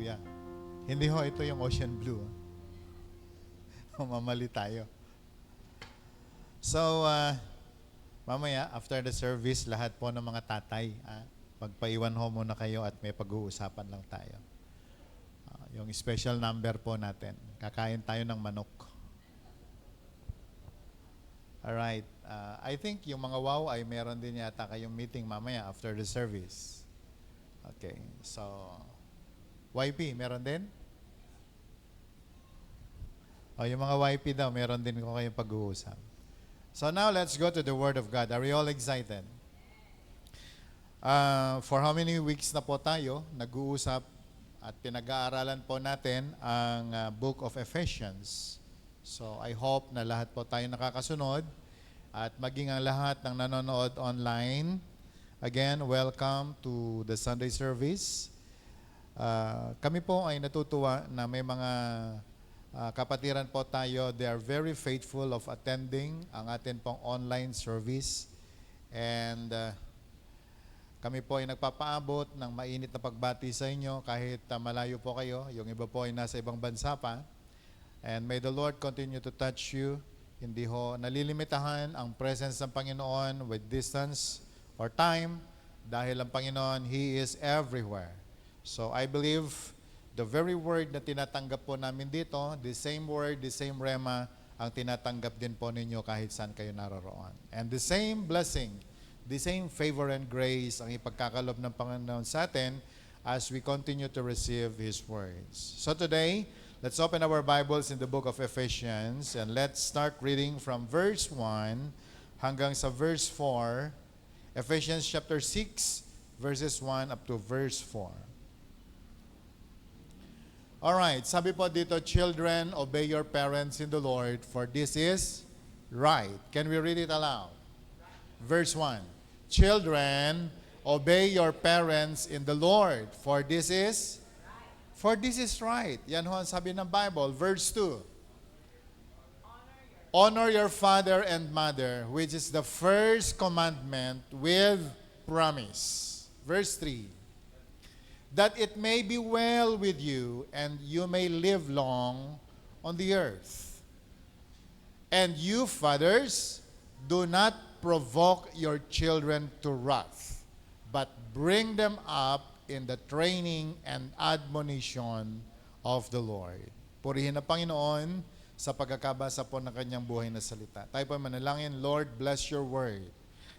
Hallelujah. Hindi ho, ito yung ocean blue. Mamali tayo. So, mamaya, after the service, lahat po ng mga tatay, magpaiwan ho muna kayo at may pag-uusapan lang tayo. Yung special number po natin. Kakain tayo ng manok. Alright. I think yung mga wow ay meron din yata kayong meeting mamaya after the service. Okay. So, YP, meron din? Yung mga YP daw, meron din ko kayong pag-uusap. So now, let's go to the Word of God. Are you all excited? For how many weeks na po tayo nag-uusap at pinag-aaralan po natin ang Book of Ephesians. So I hope na lahat po tayo nakakasunod at maging ang lahat ng nanonood online. Again, welcome to the Sunday service. Kami po ay natutuwa na may mga kapatiran po tayo. They are very faithful of attending ang atin pong online service. And kami po ay nagpapaabot ng mainit na pagbati sa inyo kahit malayo po kayo. Yung iba po ay nasa ibang bansa pa. And may the Lord continue to touch you. Hindi ho nalilimitahan ang presence ng Panginoon with distance or time dahil ang Panginoon, He is everywhere. So I believe the very word na tinatanggap po namin dito, the same word, the same rema, ang tinatanggap din po ninyo kahit saan kayo naroroon. And the same blessing, the same favor and grace ang ipagkakalob ng Panginoon sa atin as we continue to receive His words. So today, let's open our Bibles in the book of Ephesians and let's start reading from verse 1 hanggang sa verse 4. Ephesians chapter 6, verses 1 up to verse 4. Alright, sabi po dito, children, obey your parents in the Lord, for this is right. Can we read it aloud? Verse 1. Children, obey your parents in the Lord, for this is right. Yan ho ang sabi ng Bible. Verse 2. Honor your father and mother, which is the first commandment with promise. Verse 3. That it may be well with you and you may live long on the earth. And you, fathers, do not provoke your children to wrath, but bring them up in the training and admonition of the Lord. Purihin na Panginoon sa pagkakabasa po ng kanyang buhay na salita. Tayo po manalangin, Lord, bless your word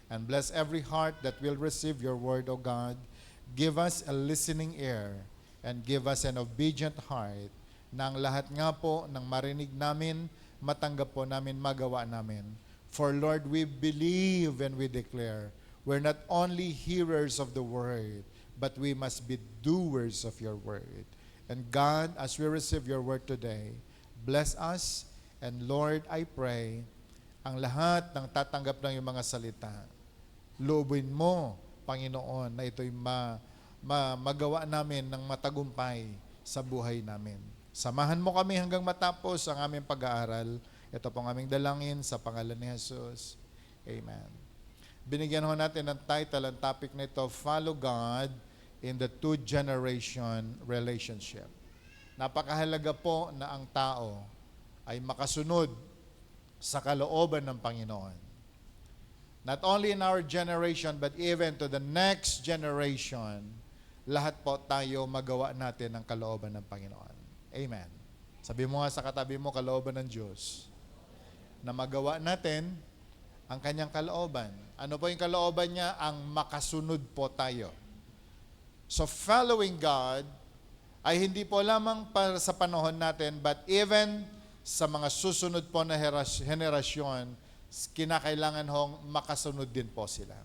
and bless every heart that will receive your word, O God. Give us a listening ear and give us an obedient heart na ang lahat nga po ng marinig namin, matanggap po namin, magawa namin. For Lord, we believe and we declare, we're not only hearers of the word, but we must be doers of your word. And God, as we receive your word today, bless us. And Lord, I pray, ang lahat ng tatanggap ng iyong mga salita, loobin mo, Panginoon, na ito'y magawa namin ng matagumpay sa buhay namin. Samahan mo kami hanggang matapos ang aming pag-aaral. Ito pong aming dalangin sa pangalan ni Jesus. Amen. Binigyan ho natin ng title, ang topic nito, Follow God in the Two-Generation Relationship. Napakahalaga po na ang tao ay makasunod sa kalooban ng Panginoon. Not only in our generation, but even to the next generation, lahat po tayo magawa natin ang kalooban ng Panginoon. Amen. Sabi mo nga sa katabi mo, kalooban ng Diyos. Na magawa natin ang kanyang kalooban. Ano po yung kalooban niya? Ang makasunod po tayo. So following God ay hindi po lamang para sa panahon natin, but even sa mga susunod po na henerasyon, kinakailangan hong makasunod din po sila.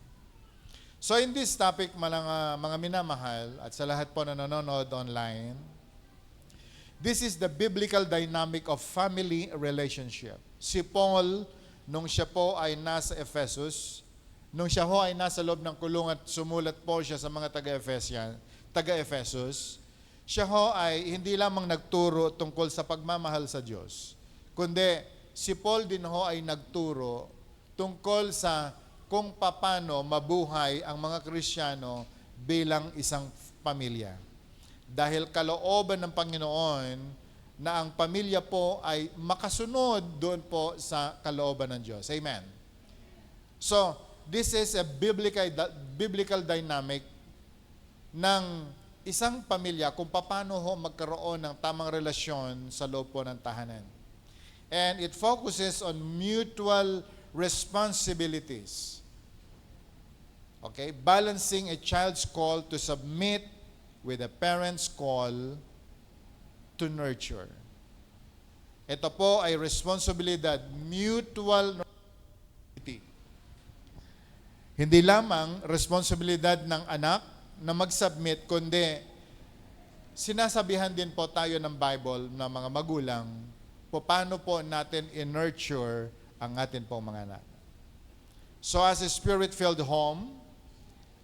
So in this topic, mga minamahal, at sa lahat po na nanonood online, this is the biblical dynamic of family relationship. Si Paul, nung siya po ay nasa Ephesus, nung siya ho ay nasa loob ng kulungan at sumulat po siya sa mga taga-Ephesus, siya ho ay hindi lamang nagturo tungkol sa pagmamahal sa Diyos, kundi si Paul din ho ay nagturo tungkol sa kung paano mabuhay ang mga Kristiyano bilang isang pamilya. dahil kalooban ng Panginoon na ang pamilya po ay makasunod doon po sa kalooban ng Diyos. Amen. So, this is a biblical dynamic ng isang pamilya kung paano ho magkaroon ng tamang relasyon sa loob po ng tahanan. And it focuses on mutual responsibilities. Okay? Balancing a child's call to submit with a parent's call to nurture. Ito po ay responsibilidad, mutual responsibility. Hindi lamang responsibilidad ng anak na mag-submit, kundi sinasabihan din po tayo ng Bible ng mga magulang po paano po natin i-nurture ang atin pong mga anak. So as a spirit-filled home,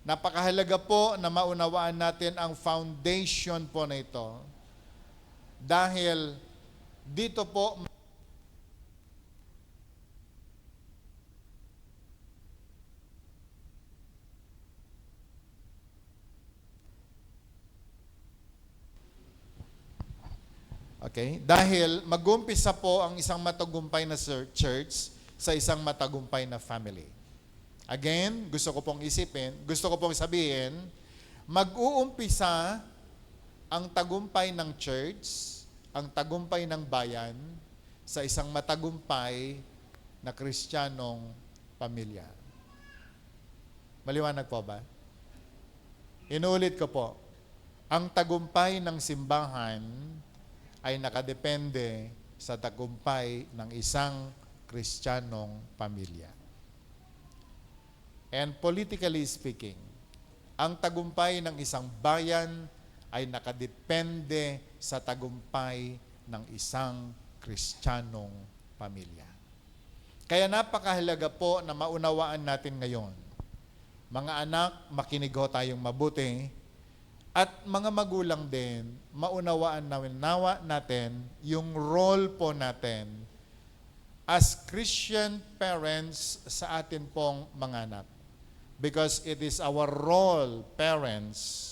napakahalaga po na maunawaan natin ang foundation po na ito dahil dito po okay? Dahil mag-umpisa po ang isang matagumpay na church sa isang matagumpay na family. Again, gusto ko pong sabihin, mag-uumpisa ang tagumpay ng church, ang tagumpay ng bayan, sa isang matagumpay na Kristiyanong pamilya. Maliwanag po ba? Inuulit ko po, ang tagumpay ng simbahan ay nakadepende sa tagumpay ng isang Kristiyanong pamilya. And politically speaking, ang tagumpay ng isang bayan ay nakadepende sa tagumpay ng isang Kristiyanong pamilya. Kaya napakahalaga po na maunawaan natin ngayon. Mga anak, makinig ho tayong mabuti. At mga magulang din, maunawaan natin yung role po natin as Christian parents sa atin pong mga anak. Because it is our role, parents,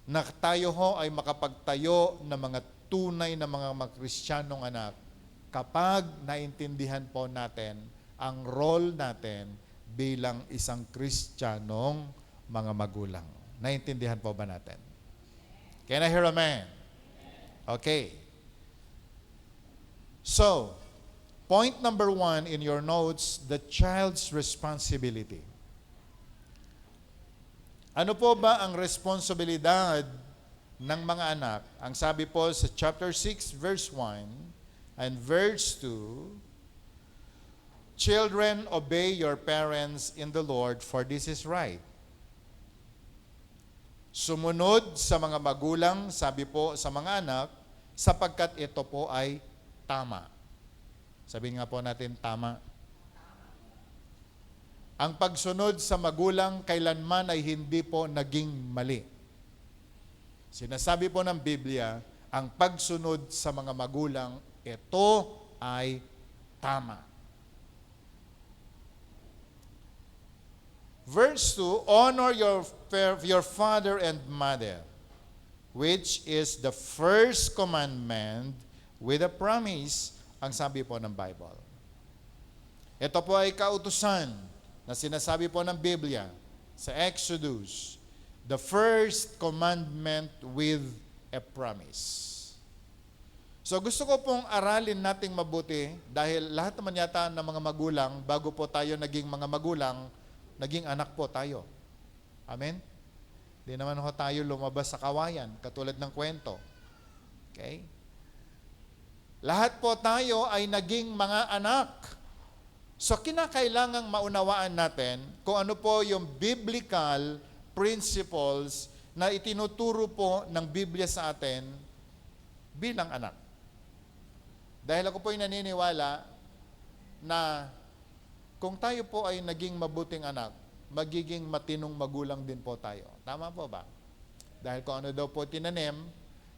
na tayo ho ay makapagtayo ng mga tunay na mga Kristyanong anak kapag naintindihan po natin ang role natin bilang isang Kristyanong mga magulang. Naintindihan po ba natin? Can I hear amen? Okay. So, point number 1 in your notes, the child's responsibility. Ano po ba ang responsibilidad ng mga anak? Ang sabi po sa chapter 6, verse 1 and verse 2, "Children, obey your parents in the Lord, for this is right." Sumunod sa mga magulang, sabi po sa mga anak, sapagkat ito po ay tama. Sabihin nga po natin, tama. Ang pagsunod sa magulang kailanman ay hindi po naging mali. Sinasabi po ng Biblia, ang pagsunod sa mga magulang, ito ay tama. Verse 2, honor your father and mother, which is the first commandment with a promise, ang sabi po ng Bible. Ito po ay kautusan na sinasabi po ng Biblia sa Exodus, the first commandment with a promise. So gusto ko pong aralin nating mabuti dahil lahat naman yata ng mga magulang, bago po tayo naging mga magulang, naging anak po tayo. Amen? Di naman ho tayo lumabas sa kawayan, katulad ng kwento. Okay? Lahat po tayo ay naging mga anak. So kinakailangang maunawaan natin kung ano po yung biblical principles na itinuturo po ng Biblia sa atin bilang anak. Dahil ako po ay naniniwala na kung tayo po ay naging mabuting anak, magiging matinong magulang din po tayo. Tama po ba? Dahil kung ano daw po tinanim,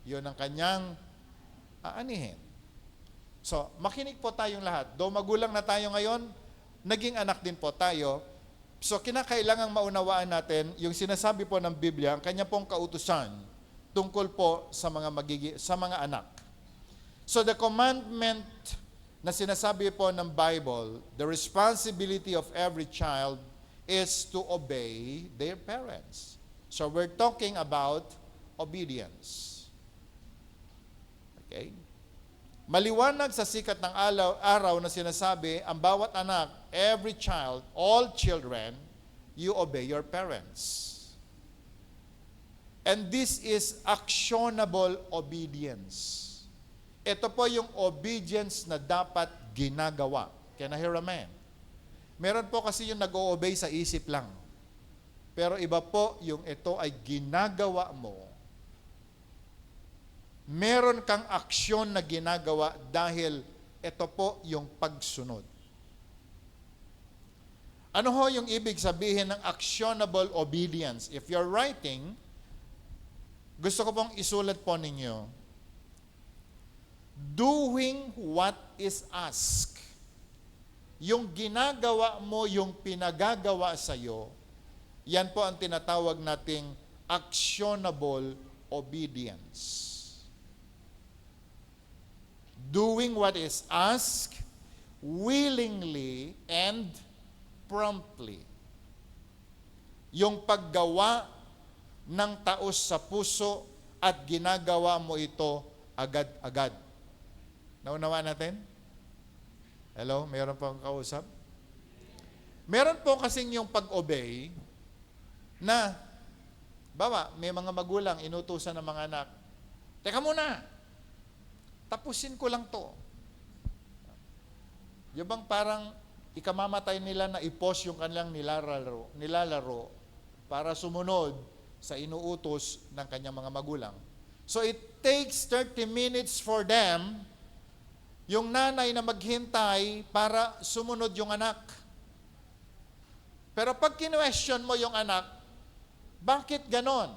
yun ang kanyang aanihin. So, makinig po tayong lahat. Though magulang na tayo ngayon, naging anak din po tayo. So, kinakailangang maunawaan natin yung sinasabi po ng Biblia, ang kanya pong kautusan tungkol po sa mga anak. So the commandment na sinasabi po ng Bible, the responsibility of every child is to obey their parents. So we're talking about obedience. Okay? Maliwanag sa sikat ng araw na sinasabi, ang bawat anak, every child, all children, you obey your parents. And this is actionable obedience. Ito po yung obedience na dapat ginagawa. Can I hear amen? Meron po kasi yung nag-o-obey sa isip lang. Pero iba po yung ito ay ginagawa mo. Meron kang aksyon na ginagawa dahil ito po yung pagsunod. Ano ho yung ibig sabihin ng actionable obedience? If you're writing, gusto ko pong isulat po ninyo, doing what is asked. Yung ginagawa mo, yung pinagagawa sa'yo, yan po ang tinatawag nating actionable obedience. Doing what is asked, willingly and promptly. Yung paggawa ng taos sa puso at ginagawa mo ito agad-agad. Naunawa natin? Hello? Meron pong kausap? Meron po kasing yung pag-obey na, bawa, may mga magulang inutusan ng mga anak, teka muna, tapusin ko lang to. Yung bang parang ikamamatay nila na i-pause yung kanilang nilalaro para sumunod sa inuutos ng kanyang mga magulang. So it takes 30 minutes for them, yung nanay na maghintay para sumunod yung anak. Pero pag kinwestiyon mo yung anak, bakit ganon?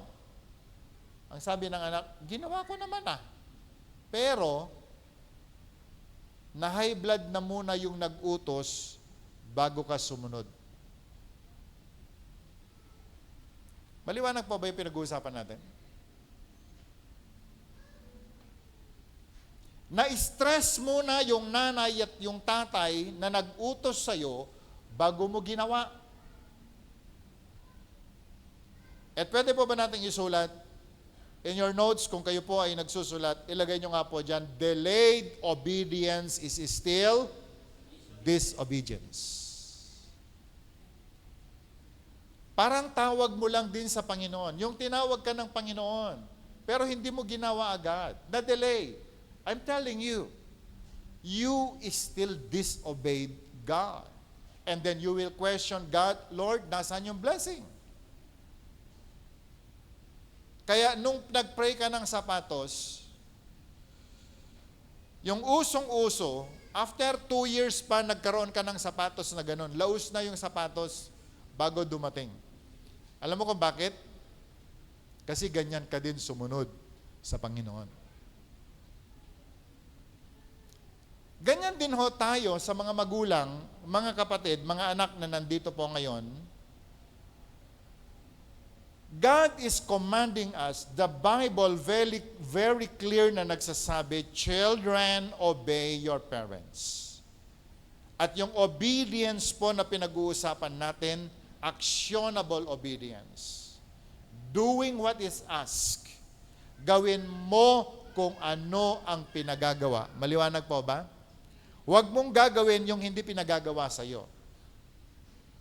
Ang sabi ng anak, ginawa ko naman Pero, na high blood na muna yung nag-utos bago ka sumunod. Maliwanag pa ba yung pinag-uusapan natin? Na-stress muna yung nanay at yung tatay na nag-utos sa'yo bago mo ginawa. At pwede po ba natin isulat? In your notes, kung kayo po ay nagsusulat, ilagay nyo nga po dyan, delayed obedience is still disobedience. Parang tawag mo lang din sa Panginoon. Yung tinawag ka ng Panginoon, pero hindi mo ginawa agad. Na-delay. I'm telling you, you still disobeyed God. And then you will question God, Lord, nasaan yung blessing? Kaya nung nag-pray ka ng sapatos, yung usong-uso, after 2 years pa nagkaroon ka ng sapatos na ganun, laos na yung sapatos bago dumating. Alam mo kung bakit? Kasi ganyan ka din sumunod sa Panginoon. Ganyan din ho tayo sa mga magulang, mga kapatid, mga anak na nandito po ngayon. God is commanding us, the Bible very, very clear na nagsasabi, children, obey your parents. At yung obedience po na pinag-uusapan natin, actionable obedience. Doing what is asked. Gawin mo kung ano ang pinagagawa. Maliwanag po ba? Huwag mong gagawin yung hindi pinagagawa sa'yo.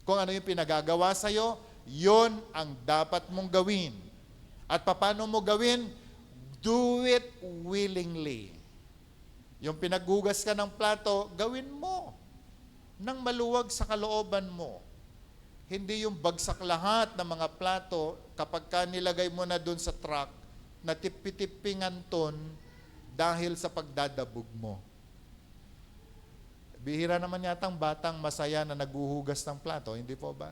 Kung ano yung pinagagawa sa'yo, yon ang dapat mong gawin. At paano mo gawin? Do it willingly. Yung pinaghugas ka ng plato, gawin mo nang maluwag sa kalooban mo. Hindi yung bagsak lahat ng mga plato kapag ka nilagay mo na dun sa truck, na tipi-tipingan ton dahil sa pagdadabog mo. Bihira naman yatang batang masaya na naghuhugas ng plato, hindi po ba?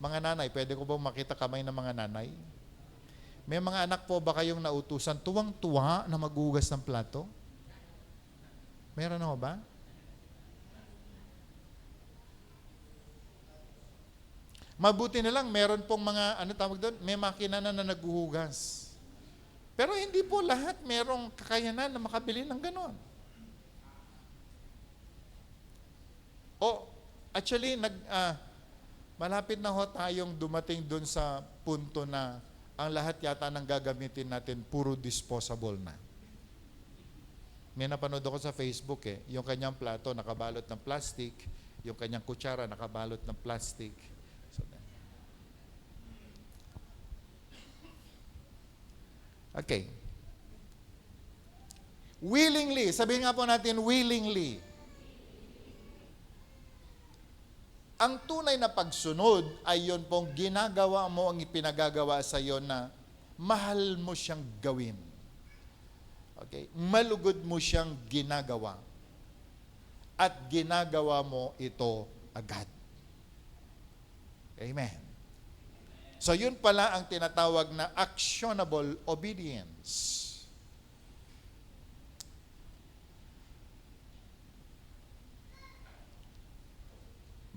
Mga nanay, pwede ko ba makita kamay ng mga nanay? May mga anak po ba kayong nautusan tuwang-tuwa na maghuhugas ng plato? Meron na ba? Mabuti na lang, meron pong mga, ano tawag doon? May makina na naghuhugas. Pero hindi po lahat merong kakayanan na makabili ng ganon. Actually, malapit na ho tayong dumating dun sa punto na ang lahat yata ng gagamitin natin puro disposable na. May napanood ako sa Facebook yung kanyang plato nakabalot ng plastic, yung kanyang kutsara nakabalot ng plastic. Okay. Willingly, sabihin nga po natin willingly. Ang tunay na pagsunod ay yun pong ginagawa mo ang ipinagagawa sa iyo na mahal mo siyang gawin. Okay? Malugod mo siyang ginagawa. At ginagawa mo ito agad. Amen. So yun pala ang tinatawag na actionable obedience.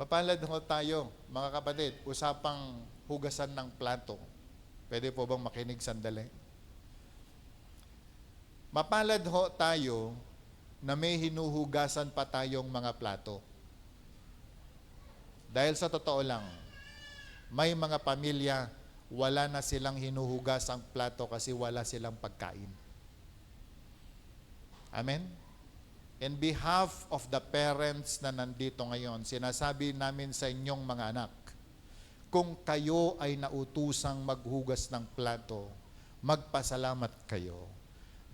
Mapalad ho tayo, mga kapatid, usapang hugasan ng plato. Pwede po bang makinig sandali? Mapalad ho tayo na may hinuhugasan pa tayong mga plato. Dahil sa totoo lang, may mga pamilya, wala na silang hinuhugasang plato kasi wala silang pagkain. Amen? In behalf of the parents na nandito ngayon, sinasabi namin sa inyong mga anak, kung kayo ay nautusang maghugas ng plato, magpasalamat kayo.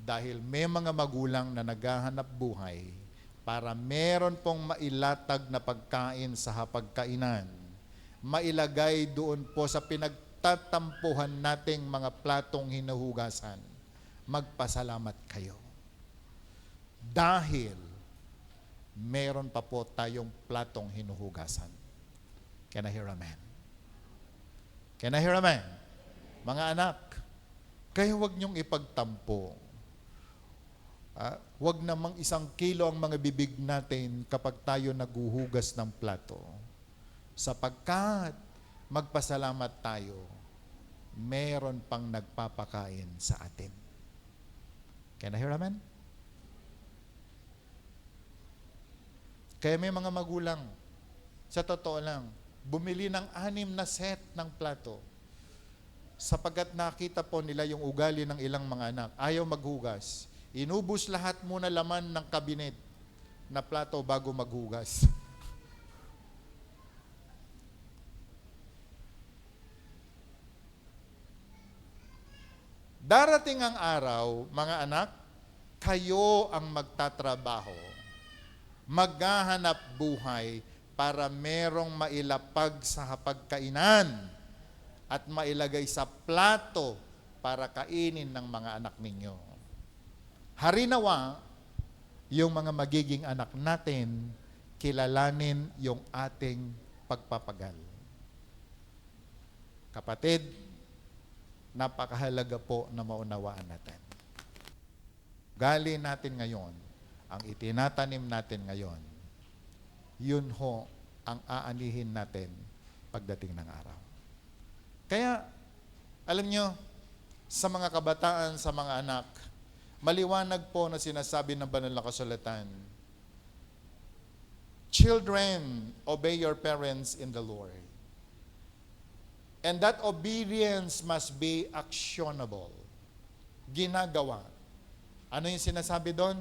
Dahil may mga magulang na naghahanap buhay para meron pong mailatag na pagkain sa hapagkainan, mailagay doon po sa pinagtatampuhan nating mga platong hinuhugasan, magpasalamat kayo. Dahil meron pa po tayong platong hinuhugasan. Can I hear amen? Can I hear amen? Mga anak, kaya huwag niyong ipagtampo. Huwag namang 1 kilo ang mga bibig natin kapag tayo naghuhugas ng plato. Sapagkat magpasalamat tayo, meron pang nagpapakain sa atin. Can I hear amen? Kaya may mga magulang, sa totoo lang, bumili ng 6 na set ng plato sapagkat nakita po nila yung ugali ng ilang mga anak. Ayaw maghugas. Inubos lahat muna laman ng kabinet na plato bago maghugas. Darating ang araw, mga anak, kayo ang magtatrabaho, maghahanap buhay para merong mailapag sa hapagkainan at mailagay sa plato para kainin ng mga anak ninyo. Harinawa, yung mga magiging anak natin, kilalanin yung ating pagpapagal. Kapatid, napakahalaga po na maunawaan natin. Gali natin ngayon, ang itinatanim natin ngayon, yun ho ang aanihin natin pagdating ng araw. Kaya, alam nyo, sa mga kabataan, sa mga anak, maliwanag po na sinasabi ng banal na kasulatan, children, obey your parents in the Lord. And that obedience must be actionable. Ginagawa. Ano yung sinasabi doon?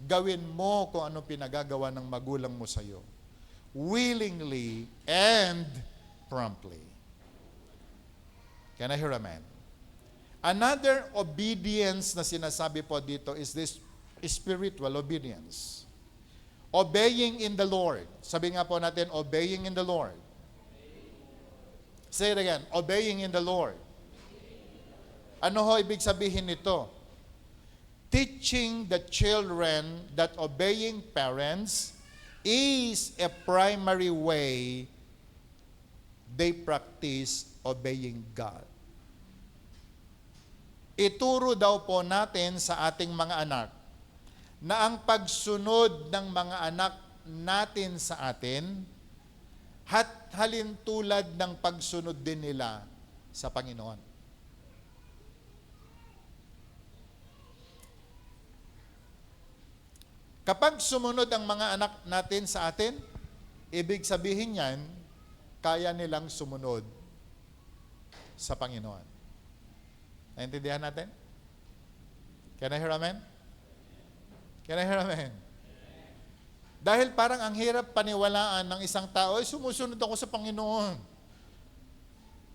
Gawin mo kung ano pinagagawa ng magulang mo sa iyo. Willingly and promptly. Can I hear amen? Another obedience na sinasabi po dito is this spiritual obedience. Obeying in the Lord. Sabi nga po natin, obeying in the Lord. Say it again, obeying in the Lord. Ano ho ibig sabihin nito? Teaching the children that obeying parents is a primary way they practice obeying God. Ituro daw po natin sa ating mga anak na ang pagsunod ng mga anak natin sa atin halintulad ng pagsunod din nila sa Panginoon. Kapag sumunod ang mga anak natin sa atin, ibig sabihin yan, kaya nilang sumunod sa Panginoon. Naintindihan natin? Can I hear amen? Can I hear amen? Dahil parang ang hirap paniwalaan ng isang tao, ay sumusunod ako sa Panginoon.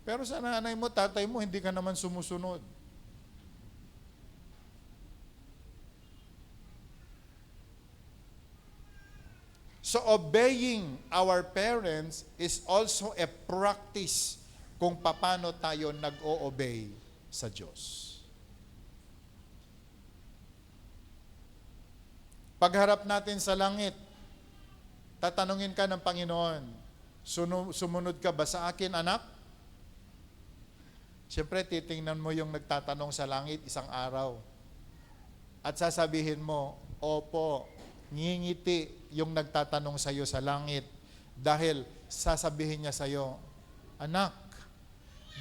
Pero sa nanay mo, tatay mo, hindi ka naman sumusunod. So obeying our parents is also a practice kung paano tayo nag-o-obey sa Diyos. Pagharap natin sa langit, tatanungin ka ng Panginoon, sumunod ka ba sa akin, anak? Siyempre, titingnan mo yung nagtatanong sa langit isang araw. At sasabihin mo, opo, ngingiti yung nagtatanong sa iyo sa langit. Dahil sasabihin niya sa iyo, anak,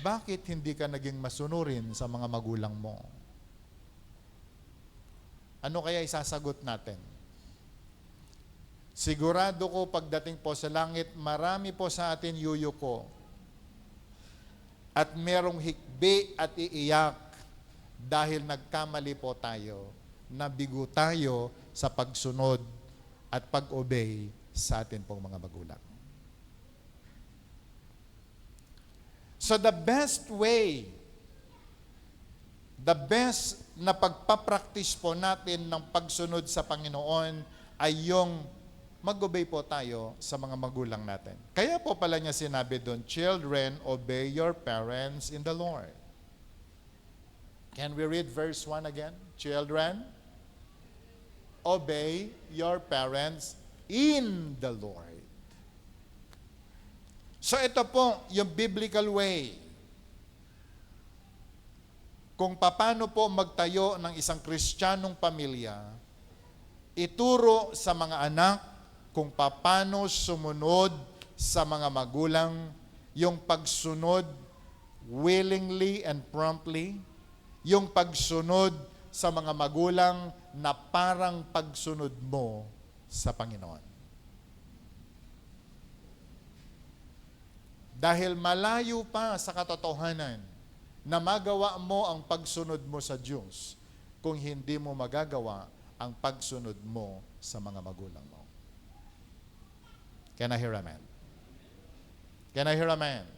bakit hindi ka naging masunurin sa mga magulang mo? Ano kaya isasagot natin? Sigurado ko pagdating po sa langit, marami po sa atin yuyuko. At merong hikbi at iiyak dahil nagkamali po tayo. Nabigo tayo sa pagsunod at pag-obey sa atin pong mga magulang. So the best way, the best na pagpapractice po natin ng pagsunod sa Panginoon ay yung mag-obey po tayo sa mga magulang natin. Kaya po pala niya sinabi doon, children, obey your parents in the Lord. Can we read verse 1 again? Children, obey your parents in the Lord. So ito po yung biblical way kung paano po magtayo ng isang Kristiyanong pamilya, ituro sa mga anak kung paano sumunod sa mga magulang, yung pagsunod willingly and promptly, yung pagsunod sa mga magulang na parang pagsunod mo sa Panginoon. Dahil malayo pa sa katotohanan na magawa mo ang pagsunod mo sa Diyos kung hindi mo magagawa ang pagsunod mo sa mga magulang mo. Can I hear amen? Can I hear amen?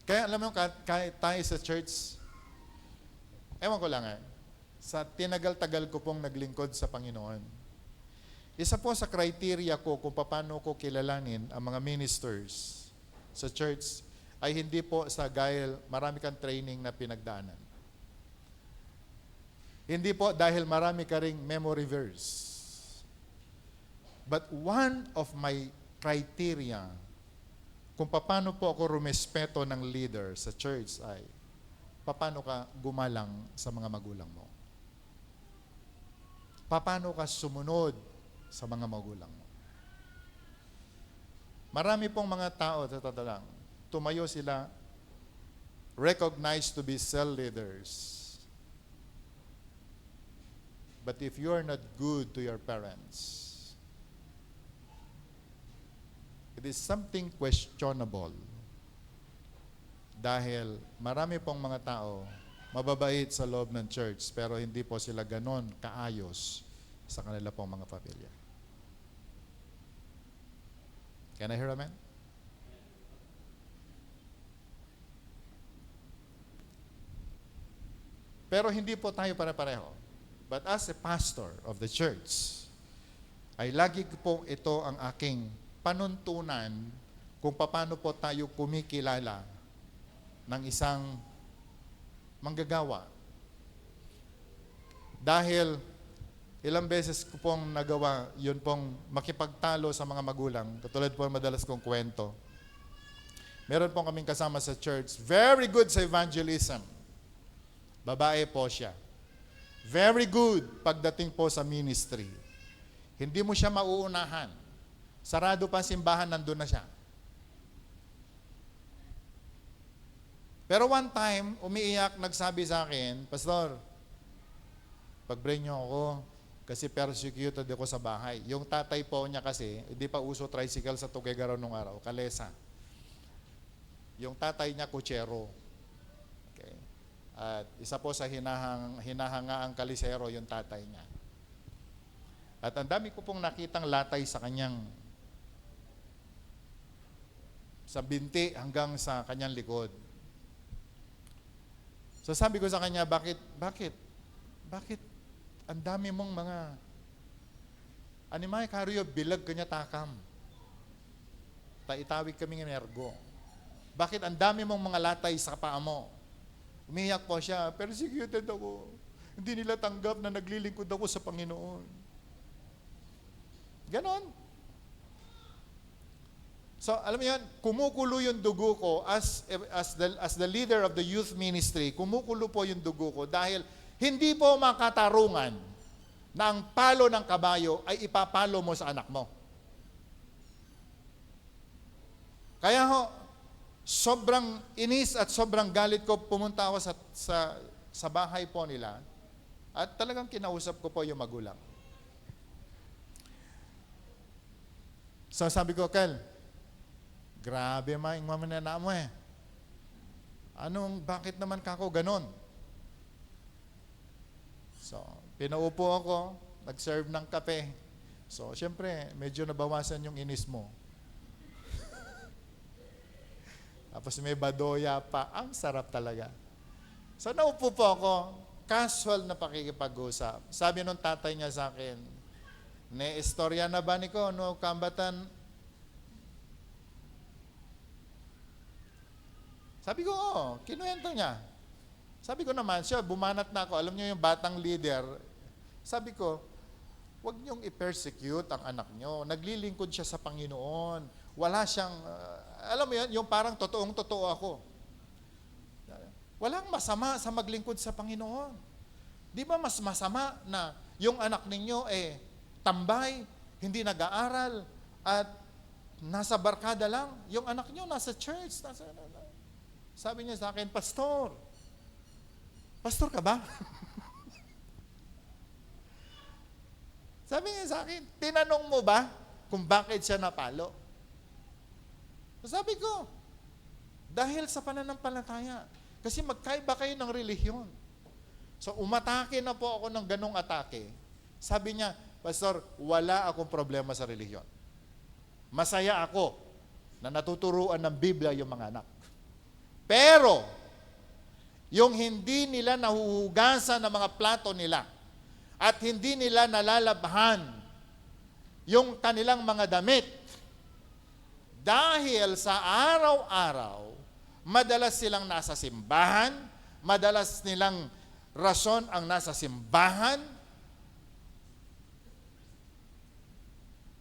Kaya alam mo, kahit tayo sa church, ewan ko lang sa tinagal-tagal ko pong naglingkod sa Panginoon, isa po sa criteria ko kung paano ko kilalanin ang mga ministers sa church ay hindi po sa dahil marami kang training na pinagdaanan. Hindi po dahil marami ka ring memory verse. But one of my criteria kung paano po ako rumespeto ng leader sa church ay paano ka gumalang sa mga magulang mo. Paano ka sumunod sa mga magulang mo. Marami pong mga tao, totoo lang, tumayo sila, recognized to be cell leaders. But if you are not good to your parents, it is something questionable. Dahil marami pong mga tao, mababait sa loob ng church, pero hindi po sila ganon kaayos sa kanila pong mga pamilya. Can I hear amen? Pero hindi po tayo pare-pareho. But as a pastor of the church, ay lagi po ito ang aking panuntunan kung paano po tayo kumikilala ng isang manggagawa. Dahil ilang beses ko pong nagawa, yun pong makipagtalo sa mga magulang. Katulad po madalas kong kwento. Meron pong kaming kasama sa church, very good sa evangelism. Babae po siya. Very good pagdating po sa ministry. Hindi mo siya mauunahan. Sarado pa ang simbahan, nandun na siya. Pero one time, umiiyak, nagsabi sa akin, Pastor, pag-pray niyo ako kasi persecuted ako sa bahay. Yung tatay po niya kasi, hindi pa uso tricycle sa Tuguegarao nung araw, kalesa. Yung tatay niya, kutsero. Okay. At isa po sa hinahangaang kalisero, yung tatay niya. At ang dami ko pong nakitang latay sa kanyang sa binti hanggang sa kanyang likod. So sabi ko sa kanya, bakit ang dami mong mga animay karyo, bilag kanya takam. Taitawid kami ng ergo. Bakit ang dami mong mga latay sa paa mo? Umiyak po siya, persecuted ako. Hindi nila tanggap na naglilingkod ako sa Panginoon. Ganon. So, alam mo yan, kumukulo yung dugo ko as the leader of the youth ministry, kumukulo po yung dugo ko dahil hindi po makatarungan na ang palo ng kabayo ay ipapalo mo sa anak mo. Kaya ho, sobrang inis at sobrang galit ko, pumunta ako sa bahay po nila at talagang kinausap ko po yung magulang. So sabi ko, Kel, grabe ma, yung mamanana mo eh. Bakit naman kako ganon? So, pinaupo ako, nag-serve ng kape. So, syempre, medyo nabawasan yung inis mo. Tapos may badoya pa, ang sarap talaga. So, naupo po ako, casual na pakikipag-usap. Sabi nung tatay niya sa akin, ne istorya na ba niko, no kambatan? Sabi ko, kinuwento niya. Sabi ko naman, siya, bumanat na ako. Alam niyo yung batang leader. Sabi ko, huwag niyong i-persecute ang anak niyo. Naglilingkod siya sa Panginoon. Wala siyang, alam mo yun, yung parang totoong-totoo ako. Walang masama sa maglingkod sa Panginoon. Di ba mas masama na yung anak ninyo tambay, hindi nag-aaral, at nasa barkada lang. Yung anak niyo nasa church, sabi niya sa akin, Pastor ka ba? Sabi niya sa akin, tinanong mo ba kung bakit siya napalo? Sabi ko, dahil sa pananampalataya. Kasi magkaiba kayo ng relihiyon. So umatake na po ako ng ganong atake. Sabi niya, Pastor, wala akong problema sa relihiyon. Masaya ako na natuturuan ng Biblia yung mga anak. Pero, yung hindi nila nahuhugasan ng mga plato nila at hindi nila nalalabhan yung kanilang mga damit dahil sa araw-araw, madalas silang nasa simbahan, madalas nilang rason ang nasa simbahan,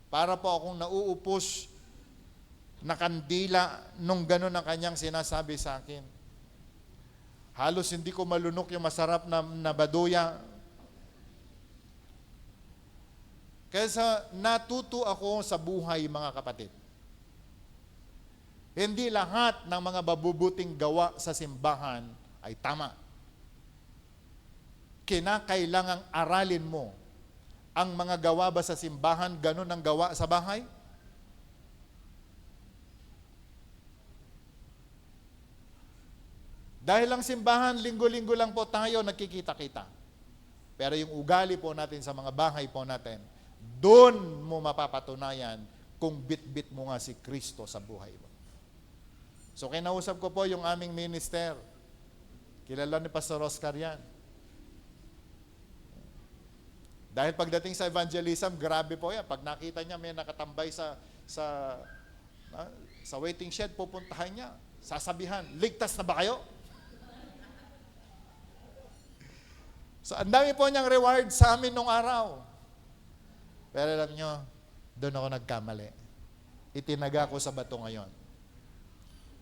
para po akong nauupos na kandila nung gano'n ang kanyang sinasabi sa akin. Halos hindi ko malunok yung masarap na baduya. Kaya natuto ako sa buhay, mga kapatid. Hindi lahat ng mga mabubuting gawa sa simbahan ay tama. Kinakailangang aralin mo ang mga gawa ba sa simbahan, ganun ang gawa sa bahay? Dahil ang simbahan, linggo-linggo lang po tayo nagkikita-kita. Pero yung ugali po natin sa mga bahay po natin, doon mo mapapatunayan kung bit-bit mo nga si Kristo sa buhay mo. So kinausap ko po yung aming minister. Kilala ni Pastor Oscar yan. Dahil pagdating sa evangelism, grabe po yan. Pag nakita niya may nakatambay sa waiting shed, pupuntahan niya. Sasabihan, ligtas na ba kayo? So, ang dami po niyang reward sa amin nung araw. Pero alam niyo, doon ako nagkamali. Itinaga ko sa bato ngayon.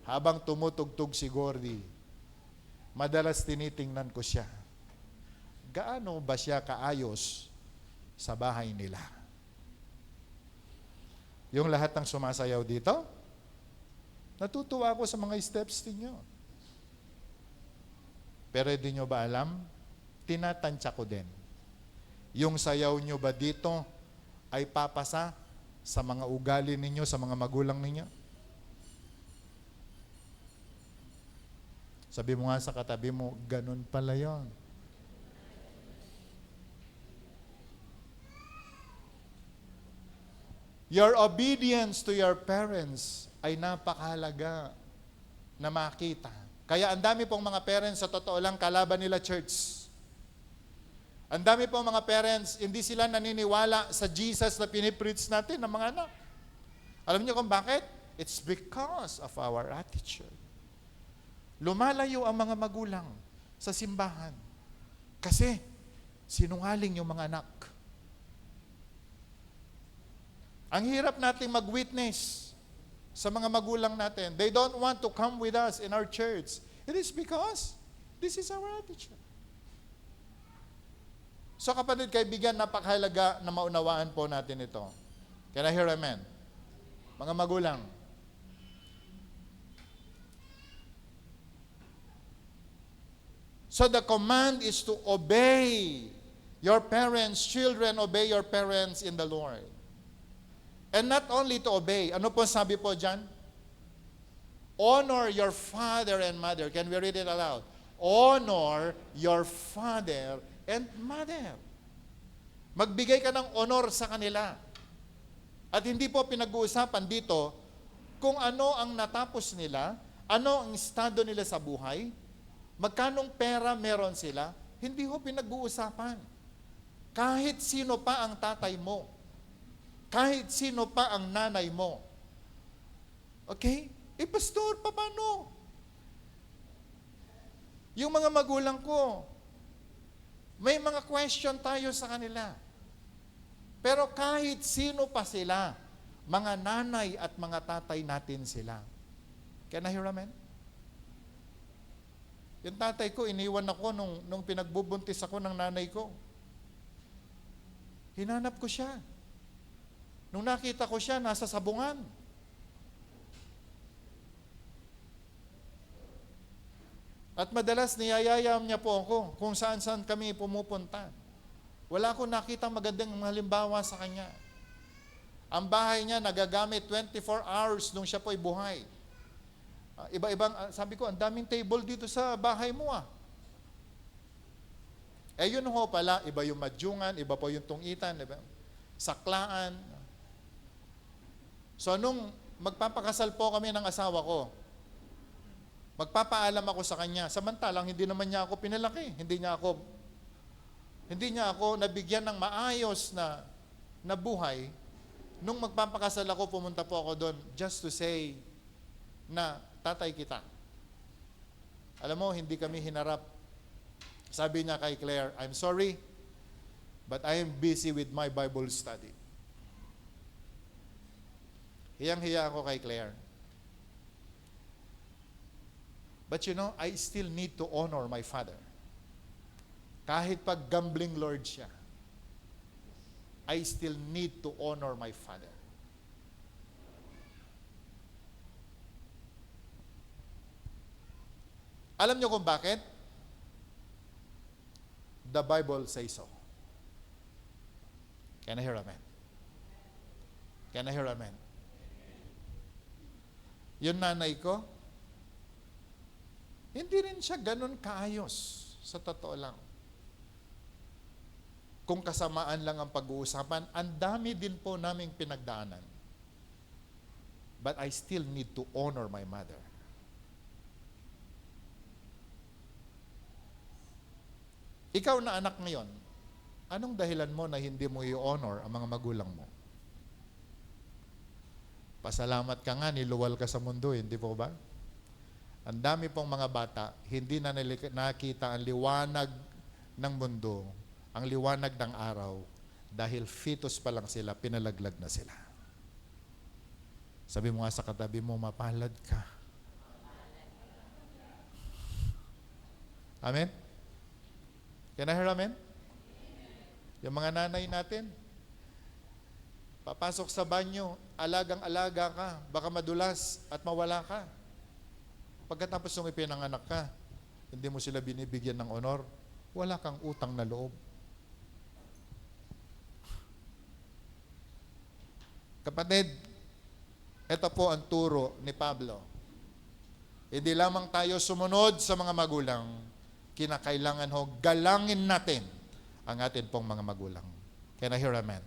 Habang tumutugtog si Gordy, madalas tinitingnan ko siya. Gaano ba siya kaayos sa bahay nila? Yung lahat ng sumasayaw dito, natutuwa ako sa mga steps ninyo. Pero hindi nyo ba alam? Tinatansya ko din Yung sayaw nyo ba dito ay papasa sa mga ugali ninyo, sa mga magulang ninyo? Sabi mo nga sa katabi mo, ganun pala yon. Your obedience to your parents ay napakahalaga na makita. Kaya ang dami pong mga parents, sa totoo lang, kalaban nila church. Ang dami pong mga parents, hindi sila naniniwala sa Jesus na pinipreach natin ng mga anak. Alam niyo kung bakit? It's because of our attitude. Lumalayo ang mga magulang sa simbahan. Kasi sinungaling yung mga anak. Ang hirap nating mag-witness sa mga magulang natin. They don't want to come with us in our church. It is because this is our attitude. So kapatid, kaibigan, napakahalaga na maunawaan po natin ito. Can I hear amen? Mga magulang. So the command is to obey your parents. Children, obey your parents in the Lord. And not only to obey. Ano po sabi po dyan? Honor your father and mother. Can we read it aloud? Honor your father and mother. Magbigay ka ng honor sa kanila. At hindi po pinag-uusapan dito kung ano ang natapos nila, ano ang estado nila sa buhay, magkanong pera meron sila, hindi ho pinag-uusapan. Kahit sino pa ang tatay mo, kahit sino pa ang nanay mo. Okay? Pastor, paano? Yung mga magulang ko, may mga question tayo sa kanila. Pero kahit sino pa sila, mga nanay at mga tatay natin sila. Can I hear amen? Yung tatay ko, iniwan ako nung pinagbubuntis ako ng nanay ko. Hinanap ko siya. Nung nakita ko siya, nasa sabungan. At madalas niyayayam niya po ako kung saan-saan kami pumupunta. Wala akong nakita magandang halimbawa sa kanya. Ang bahay niya nagagamit 24 hours nung siya po'y buhay. Iba-ibang, sabi ko, ang daming table dito sa bahay mo ah. Yun ho pala, iba yung madyungan, iba po yung tungitan, iba, saklaan. So nung magpapakasal po kami ng asawa ko, magpapaalam ako sa kanya. Samantalang hindi naman niya ako pinalaki. Hindi niya ako nabigyan ng maayos na buhay. Nung magpapakasal ako, pumunta po ako doon just to say na tatay kita. Alam mo, hindi kami hinarap. Sabi niya kay Claire, I'm sorry, but I am busy with my Bible study. Hiyang-hiya ako kay Claire. But you know, I still need to honor my father. Kahit pag gambling lord siya, I still need to honor my father. Alam niyo kung bakit? The Bible says so. Can I hear amen? Can I hear amen? Yung nanay ko, hindi rin siya ganun kaayos, sa totoo lang. Kung kasamaan lang ang pag-uusapan, ang dami din po naming pinagdaanan. But I still need to honor my mother. Ikaw na anak ngayon, anong dahilan mo na hindi mo i-honor ang mga magulang mo? Pasalamat ka nga, niluwal ka sa mundo, hindi po ba? Ang dami pong mga bata, hindi na nakita ang liwanag ng mundo, ang liwanag ng araw, dahil fetus pa lang sila, pinalaglag na sila. Sabi mo nga sa katabi mo, mapalad ka. Amen? Can I hear amen? Yung mga nanay natin, papasok sa banyo, alagang-alaga ka, baka madulas at mawala ka. Pagkatapos nung ipinanganak ka, hindi mo sila binibigyan ng honor, wala kang utang na loob. Kapatid, ito po ang turo ni Pablo. Hindi lamang tayo sumunod sa mga magulang, kinakailangan galangin natin ang atin pong mga magulang. Can I hear amen?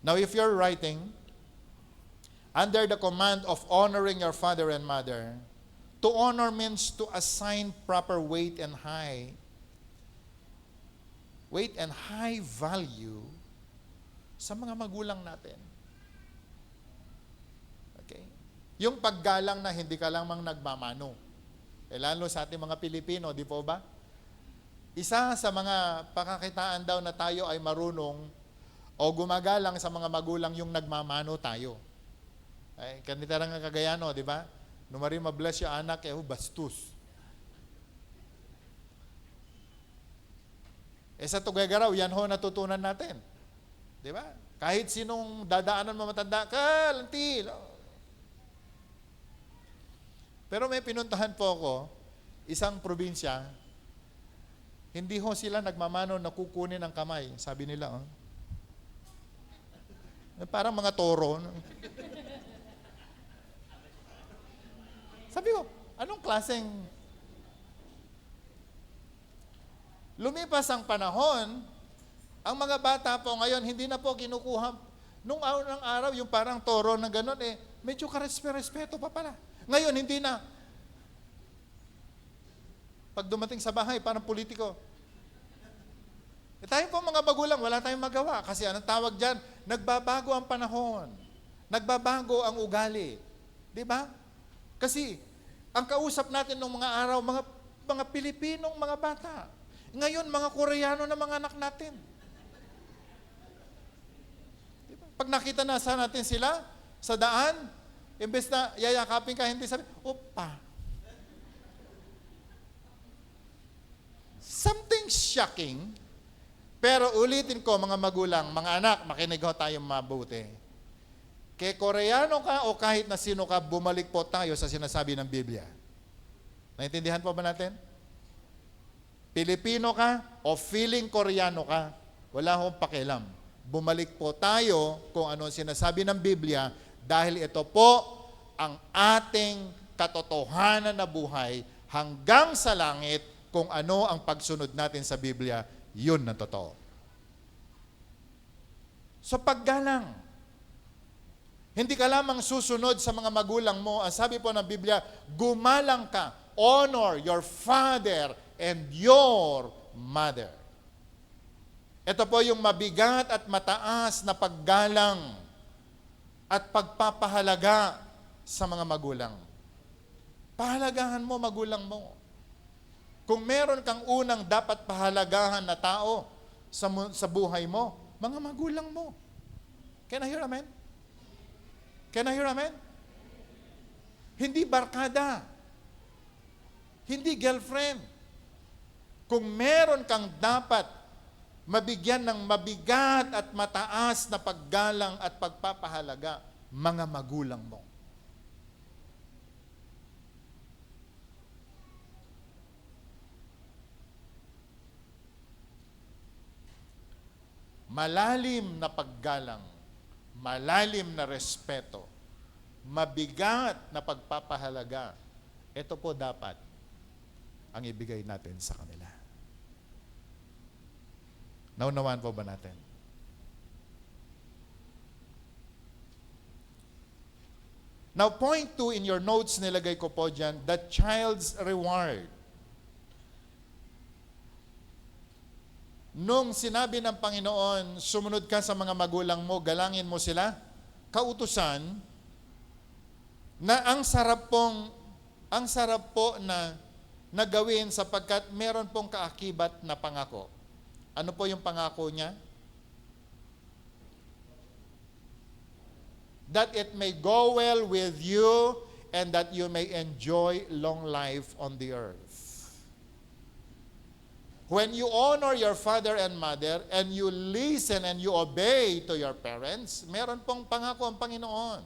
Now, if you're writing, under the command of honoring your father and mother, to honor means to assign proper weight and high value sa mga magulang natin. Okay? Yung paggalang na hindi ka lamang nagmamano. Lalo sa ating mga Pilipino, di po ba? Isa sa mga pakakitaan daw na tayo ay marunong o gumagalang sa mga magulang yung nagmamano tayo. Ay, kanita lang ang Kagayano, di ba? Numari mabless yung anak, bastos. Sa Tuguegarao, yan natutunan natin. Di ba? Kahit sinong dadaanan mo matanda, lantil. Pero may pinuntahan po ako, isang probinsya, hindi sila nagmamano na kukunin ang kamay. Sabi nila, parang mga toro. Sabi ko, anong klaseng... Lumipas ang panahon, ang mga bata po ngayon, hindi na po kinukuha. Nung unang araw, yung parang toro na gano'n, medyo karespeto pa pala. Ngayon, hindi na. Pag dumating sa bahay, parang politiko. Tayo po mga magulang, wala tayong magawa. Kasi anong tawag dyan? Nagbabago ang panahon. Nagbabago ang ugali. Di ba? Kasi, ang kausap natin ng mga araw, mga Pilipinong mga bata. Ngayon, mga Koreano na mga anak natin. Diba? Pag nakita na sa natin sila, sa daan, imbes na yayakapin ka, hindi sabi, opa. Something shocking, pero ulitin ko mga magulang, mga anak, makinig ho tayong mabuti. Kay Koreano ka o kahit na sino ka, bumalik po tayo sa sinasabi ng Biblia. Naintindihan po ba natin? Pilipino ka o feeling Koreano ka, wala akong pakialam. Bumalik po tayo kung ano sinasabi ng Biblia dahil ito po ang ating katotohanan na buhay hanggang sa langit kung ano ang pagsunod natin sa Biblia, yun na totoo. So paggalang, hindi ka lamang susunod sa mga magulang mo. Ang sabi po ng Biblia, gumalang ka. Honor your father and your mother. Ito po yung mabigat at mataas na paggalang at pagpapahalaga sa mga magulang. Pahalagahan mo magulang mo. Kung meron kang unang dapat pahalagahan na tao sa buhay mo, mga magulang mo. Can I hear amen? Can I hear amen? Hindi barkada. Hindi girlfriend. Kung meron kang dapat mabigyan ng mabigat at mataas na paggalang at pagpapahalaga, mga magulang mo. Malalim na paggalang, malalim na respeto, mabigat na pagpapahalaga, ito po dapat ang ibigay natin sa kanila. Naunawaan po ba natin? Now, point 2 in your notes, nilagay ko po dyan, the child's reward. Nung sinabi ng Panginoon, sumunod ka sa mga magulang mo, galangin mo sila, kautusan, na ang sarap po na gawin sapagkat meron pong kaakibat na pangako. Ano po yung pangako niya? That it may go well with you and that you may enjoy long life on the earth. When you honor your father and mother and you listen and you obey to your parents, meron pong pangako ang Panginoon.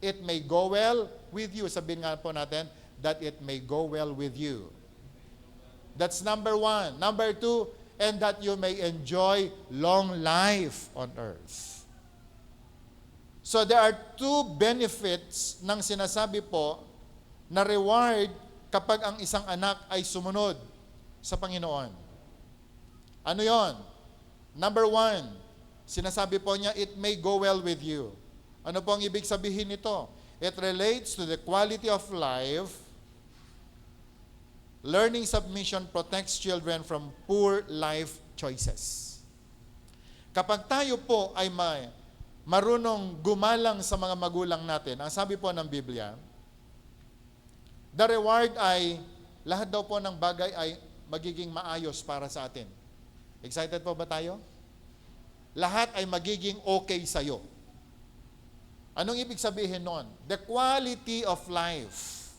It may go well with you. Sabihin nga po natin, that it may go well with you. That's number 1. Number 2, and that you may enjoy long life on earth. So there are two benefits ng sinasabi po na reward kapag ang isang anak ay sumunod sa Panginoon. Ano yon? Number one, sinasabi po niya, it may go well with you. Ano po ang ibig sabihin nito? It relates to the quality of life. Learning submission protects children from poor life choices. Kapag tayo po ay marunong gumalang sa mga magulang natin, ang sabi po ng Biblia, the reward ay, lahat daw po ng bagay ay magiging maayos para sa atin. Excited po ba tayo? Lahat ay magiging okay sa'yo. Anong ibig sabihin nun? The quality of life.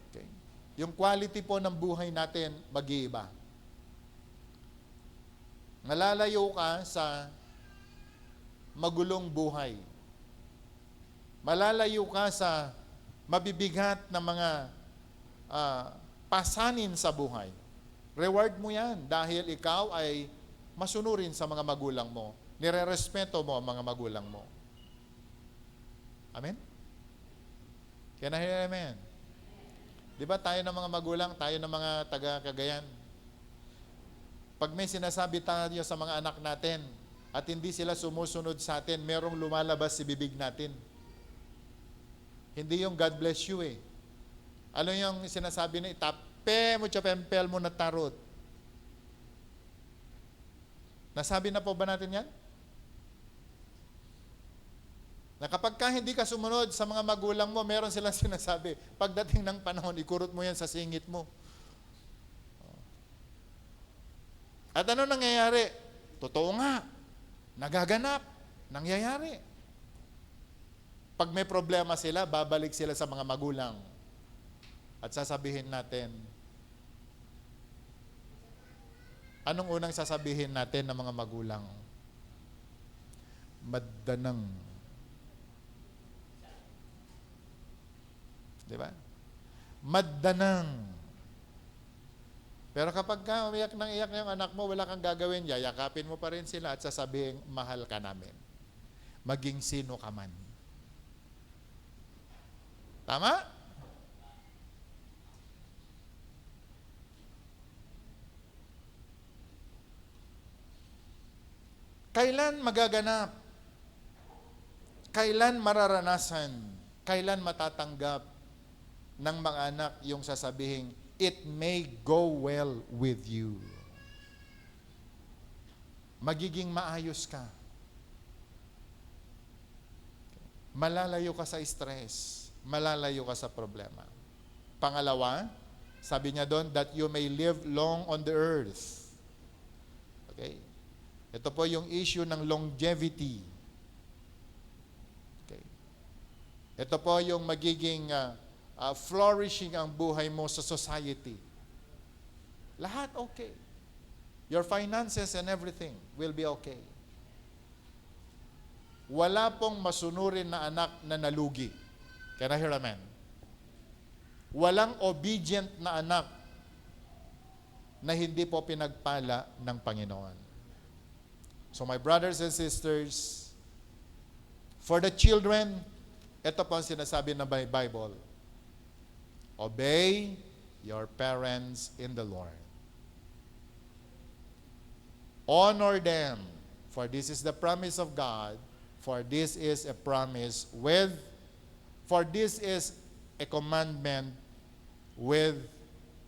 Okay. Yung quality po ng buhay natin, mag-iiba. Nalalayo ka sa magulong buhay. Malalayo ka sa mabibigat na mga pasanin sa buhay. Reward mo yan dahil ikaw ay masunurin sa mga magulang mo. Nire-respeto mo ang mga magulang mo. Amen? Can I hear amen? Di ba tayo ng mga magulang, tayo ng mga taga-Cagayan? Pag may sinasabi tayo sa mga anak natin at hindi sila sumusunod sa atin, merong lumalabas sa bibig natin. Hindi yung God bless you eh. Ano yung sinasabi na itape mo pempel mo na tarot? Nasabi na po ba natin yan? Na kapag ka hindi ka sumunod sa mga magulang mo, meron silang sinasabi, pagdating ng panahon, ikurot mo yan sa singit mo. At ano nangyayari? Totoo nga. Nagaganap. Nangyayari. Pag may problema sila, babalik sila sa mga magulang. At sasabihin natin, anong unang sasabihin natin ng mga magulang? Maddanang. Di ba? Maddanang. Pero kapag ka umiyak ng iyak yung anak mo, wala kang gagawin, yayakapin mo pa rin sila at sasabihin, mahal ka namin. Maging sino ka man. Tama? Kailan magaganap? Kailan mararanasan? Kailan matatanggap ng mga anak yung sasabihin, it may go well with you. Magiging maayos ka. Malalayo ka sa stress. Malalayo ka sa problema. Pangalawa, sabi niya doon, that you may live long on the earth. Okay? Ito po yung issue ng longevity. Okay. Ito po yung magiging flourishing ang buhay mo sa society. Lahat okay. Your finances and everything will be okay. Wala pong masunurin na anak na nalugi. Can I hear amen? Walang obedient na anak na hindi po pinagpala ng Panginoon. So my brothers and sisters, for the children, ito po ang sinasabi ng Bible. Obey your parents in the Lord. Honor them, for this is the promise of God, for this is a promise for this is a commandment with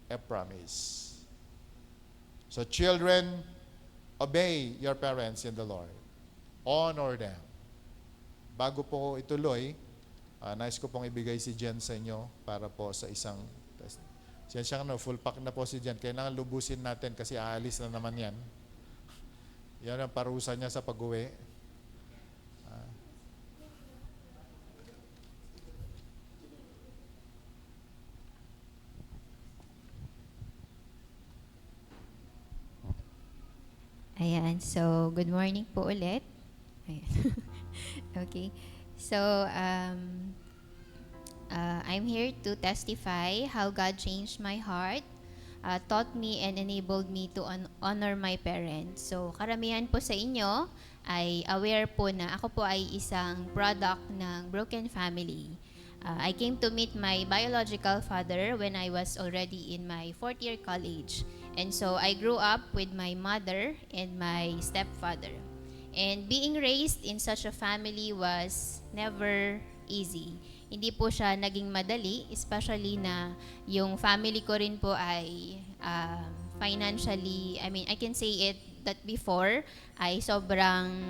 a promise. So children, obey your parents in the Lord. Honor them. Bago po ituloy, nais ko pong ibigay si Jen sa inyo para po sa isang test. Siya full pack na po si Jen. Kailangan lubusin natin kasi aalis na naman yan. Yan ang parusa niya sa pag-uwi. Ayan, so good morning po ulit. Ayan. Okay, so I'm here to testify how God changed my heart taught me and enabled me to honor my parents. So karamihan po sa inyo ay aware po na ako po ay isang product ng broken family. I came to meet my biological father when I was already in my 4th year college. And so I grew up with my mother and my stepfather. And being raised in such a family was never easy. Hindi po siya naging madali, especially na yung family ko rin po ay financially, I can say it that before ay sobrang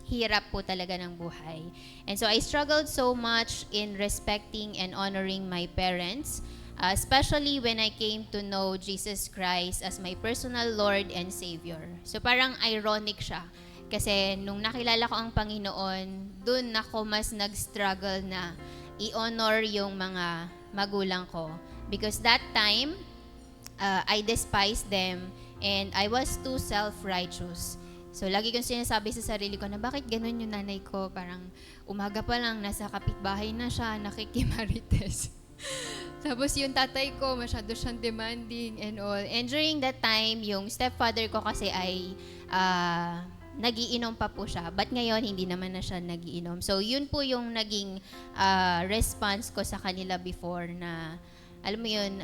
hirap po talaga ng buhay. And so I struggled so much in respecting and honoring my parents, especially when I came to know Jesus Christ as my personal Lord and Savior. So parang ironic siya. Kasi nung nakilala ko ang Panginoon, dun ako mas nag-struggle na i-honor yung mga magulang ko. Because that time, I despised them and I was too self-righteous. So lagi kong sinasabi sa sarili ko na bakit ganun yung nanay ko? Parang umaga pa lang, nasa kapitbahay na siya, nakikimarites. Tapos yung tatay ko, masyado siyang demanding and all. And during that time, yung stepfather ko kasi ay nagiinom pa po siya. But ngayon, hindi naman na siya nagiinom. So yun po yung naging response ko sa kanila before na alam mo yun,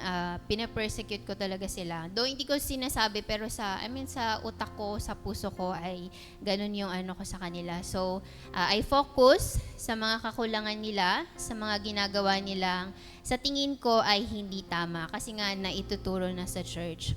pinapersecute ko talaga sila. Though hindi ko sinasabi, pero sa utak ko, sa puso ko, ay ganun yung ano ko sa kanila. So, I focus sa mga kakulangan nila, sa mga ginagawa nilang sa tingin ko ay hindi tama. Kasi nga, naituturo na sa church.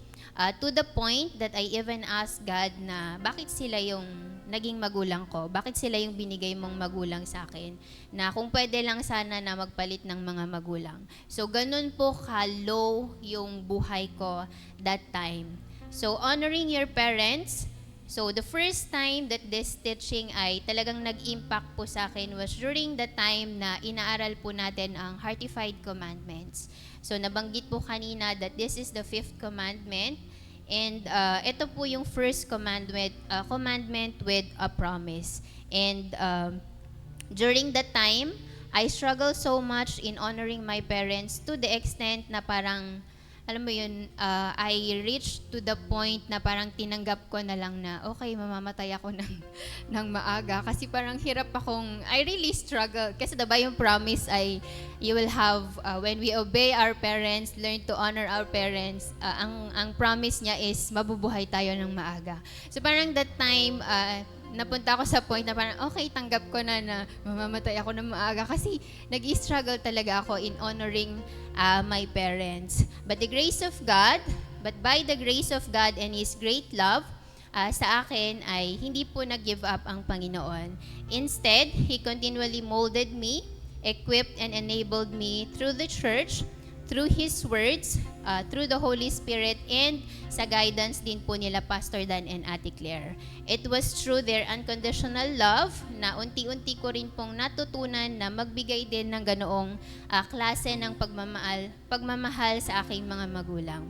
To the point that I even asked God na bakit sila yung naging magulang ko? Bakit sila yung binigay mong magulang sa akin? Na kung pwede lang sana na magpalit ng mga magulang. So, ganun po ka-low yung buhay ko that time. So, honoring your parents. So, the first time that this teaching ay talagang nag-impact po sa akin was during the time na inaaral po natin ang Heartified Commandments. So, nabanggit po kanina that this is the 5th commandment. And ito po yung first commandment with a promise. And during that time, I struggled so much in honoring my parents to the extent na parang, alam mo yun, I reached to the point na parang tinanggap ko na lang na, okay, mamamatay ako ng maaga. Kasi parang hirap akong, I really struggle. Kasi diba yung promise ay, you will have, when we obey our parents, learn to honor our parents, ang promise niya is, mabubuhay tayo ng maaga. So parang that time, napunta ako sa point na parang, okay, tanggap ko na mamamatay ako ng maaga kasi nag-i-struggle talaga ako in honoring my parents. But by the grace of God and His great love, sa akin ay hindi po nag-give up ang Panginoon. Instead, He continually molded me, equipped and enabled me through the church, through His words, through the Holy Spirit, and sa guidance din po nila Pastor Dan and Ate Claire. It was through their unconditional love na unti-unti ko rin pong natutunan na magbigay din ng ganoong klase ng pagmamahal sa aking mga magulang.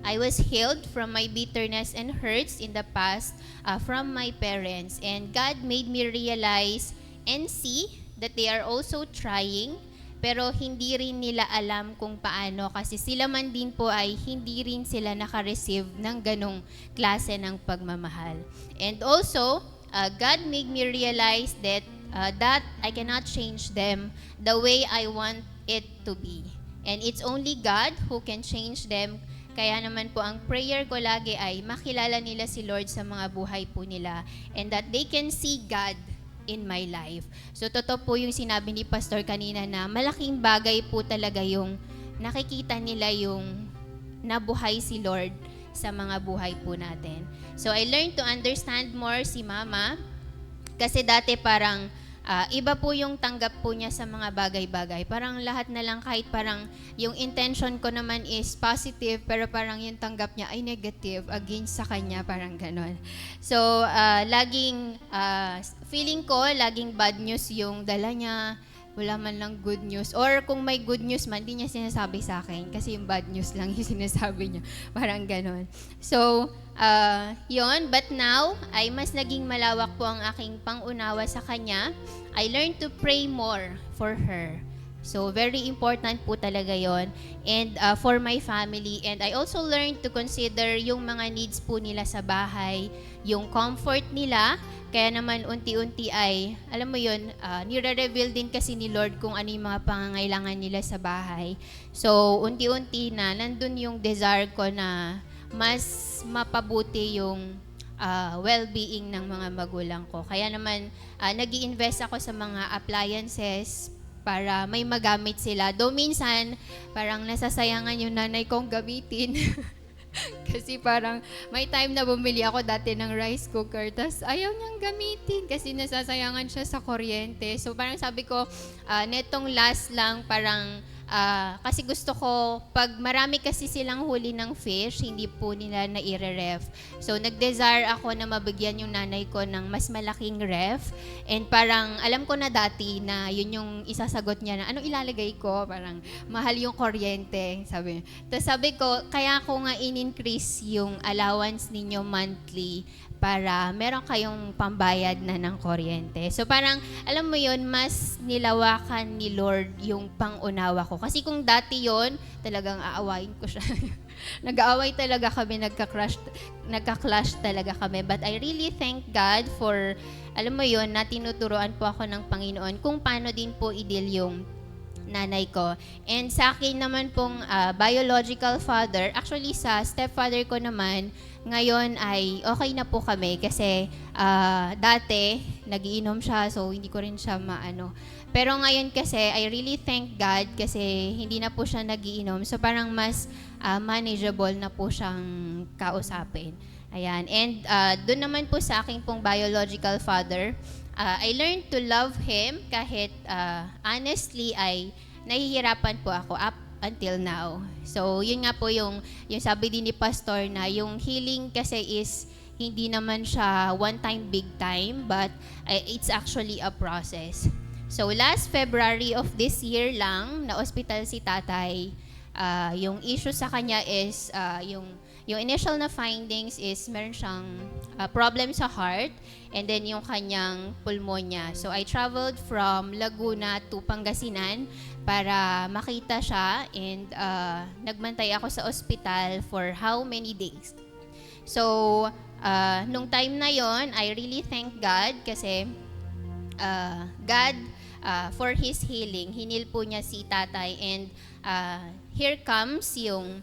I was healed from my bitterness and hurts in the past from my parents, and God made me realize and see that they are also trying, pero hindi rin nila alam kung paano kasi sila man din po ay hindi rin sila naka-receive ng ganong klase ng pagmamahal. And also, God made me realize that I cannot change them the way I want it to be. And it's only God who can change them. Kaya naman po ang prayer ko lagi ay makilala nila si Lord sa mga buhay po nila and that they can see God in my life. So, totoo po yung sinabi ni Pastor kanina na malaking bagay po talaga yung nakikita nila yung nabuhay si Lord sa mga buhay po natin. So, I learned to understand more si Mama kasi dati parang iba po yung tanggap po niya sa mga bagay-bagay. Parang lahat na lang kahit parang yung intention ko naman is positive pero parang yung tanggap niya ay negative against sa kanya, parang ganon. So, feeling ko, laging bad news yung dala niya, wala man lang good news. Or kung may good news man, di niya sinasabi sa akin kasi yung bad news lang yung sinasabi niya. Parang ganon. So, yon. But now, ay mas naging malawak po ang aking pangunawa sa kanya. I learned to pray more for her. So, very important po talaga yon. And for my family, and I also learned to consider yung mga needs po nila sa bahay, yung comfort nila. Kaya naman unti-unti ay, alam mo yun, nire-reveal din kasi ni Lord kung ano yung mga pangangailangan nila sa bahay. So, unti-unti na, nandun yung desire ko na mas mapabuti yung well-being ng mga magulang ko. Kaya naman, nag-i-invest ako sa mga appliances para may magamit sila. Though minsan, parang nasasayangan yung nanay kong gamitin. Kasi parang may time na bumili ako dati ng rice cooker, tas ayaw niyang gamitin kasi nasasayangan siya sa kuryente. So parang sabi ko, netong last lang parang kasi gusto ko, pag marami kasi silang huli ng fish, hindi po nila na i-ref. So, nag-desire ako na mabigyan yung nanay ko ng mas malaking ref. And parang, alam ko na dati na yun yung isasagot niya na, anong ilalagay ko? Parang, mahal yung kuryente, sabi. Tapos sabi ko, kaya ko nga in-increase yung allowance ninyo monthly para meron kayong pambayad na ng kuryente. So parang, alam mo yun, mas nilawakan ni Lord yung pangunawa ko. Kasi kung dati yon talagang aawayin ko siya. Nag-aaway talaga kami, nagka-clash talaga kami. But I really thank God for, alam mo yun, na tinuturuan po ako ng Panginoon kung paano din po i-deal yung nanay ko. And sa akin naman pong biological father, actually sa stepfather ko naman, ngayon ay okay na po kami kasi dati nagiinom siya so hindi ko rin siya maano. Pero ngayon kasi I really thank God kasi hindi na po siya nagiinom. So parang mas manageable na po siyang kausapin. Ayan. And doon naman po sa aking pong biological father, I learned to love him kahit honestly ay nahihirapan po ako up until now. So, yun nga po yung sabi din ni Pastor na yung healing kasi is hindi naman siya one time, big time, but it's actually a process. So, last February of this year lang, na-hospital si tatay. Yung issue sa kanya is, yung initial na findings is meron siyang problem sa heart and then yung kanyang pulmonya. So, I traveled from Laguna to Pangasinan para makita siya and nagmantay ako sa ospital for how many days. So, nung time na yon, I really thank God kasi God, for His healing, hinil po niya si tatay and here comes yung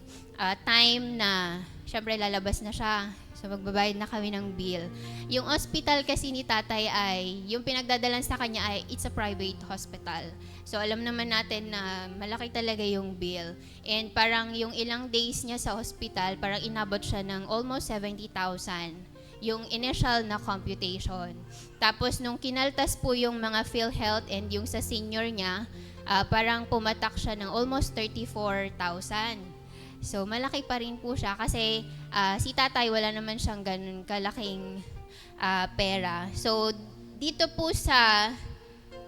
time na syempre lalabas na siya. So, magbabayad na kami ng bill. Yung hospital kasi ni tatay ay, yung pinagdadalan sa kanya ay, it's a private hospital. So, alam naman natin na malaki talaga yung bill. And parang yung ilang days niya sa hospital, parang inabot siya ng almost 70,000 yung initial na computation. Tapos, nung kinaltas po yung mga PhilHealth and yung sa senior niya, parang pumatak siya ng almost 34,000. So, malaki pa rin po siya kasi si tatay wala naman siyang ganun kalaking pera. So, dito po sa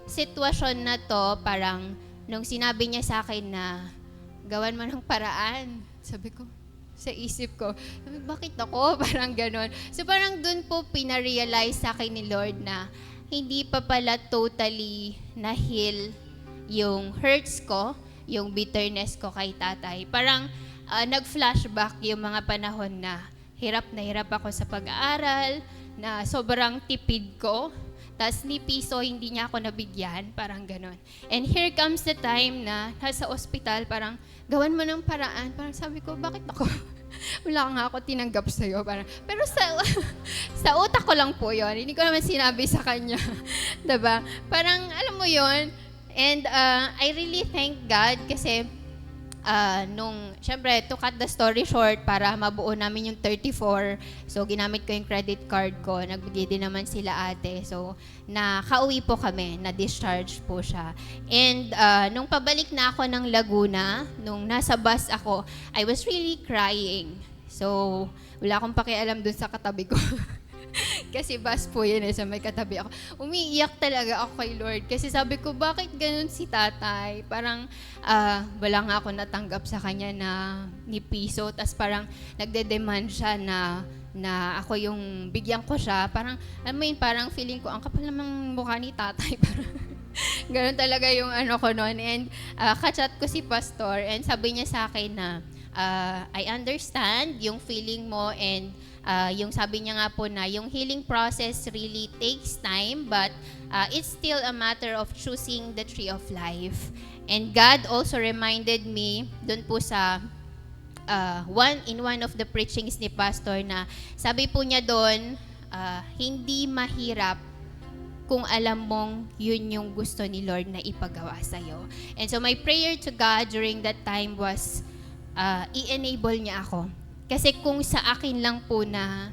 sitwasyon na to, parang nung sinabi niya sa akin na gawan mo ng paraan, sabi ko, sa isip ko, bakit ako? Parang ganun. So, parang dun po pinarealize sa akin ni Lord na hindi pa pala totally na-heal yung hurts ko, yung bitterness ko kay tatay. Parang nag-flashback yung mga panahon na hirap ako sa pag-aaral, na sobrang tipid ko, tas ni piso hindi niya ako nabigyan, parang ganon. And here comes the time na nasa ospital, parang gawan mo ng paraan. Parang sabi ko, bakit ako? Wala nga ako tinanggap sa'yo. Parang, pero sa utak ko lang po yon. Hindi ko naman sinabi sa kanya. Diba? Parang alam mo yon. And I really thank God kasi syempre, to cut the story short, para mabuo namin yung 34, so ginamit ko yung credit card ko, nagbigay din naman sila ate, so nakauwi po kami, na-discharge po siya. And nung pabalik na ako ng Laguna, nung nasa bus ako, I was really crying. So, wala akong pakialam dun sa katabi ko. Kasi bus po yun sa may katabi ako. Umiiyak talaga ako kay Lord. Kasi sabi ko, bakit ganun si tatay? Parang wala nga ako natanggap sa kanya na ni piso. Tapos parang nagde-demand siya na ako yung bigyan ko siya. Parang, alam mo yun, parang feeling ko, ang kapal namang mukha ni tatay. Parang, Ganun talaga yung ano ko noon. And kachat ko si pastor and sabi niya sa akin na I understand yung feeling mo and yung sabi niya nga po na yung healing process really takes time but it's still a matter of choosing the tree of life. And God also reminded me dun po sa one of the preachings ni pastor na sabi po niya doon, hindi mahirap kung alam mong yun yung gusto ni Lord na ipagawa sa'yo. And so my prayer to God during that time was, i-enable niya ako. Kasi kung sa akin lang po na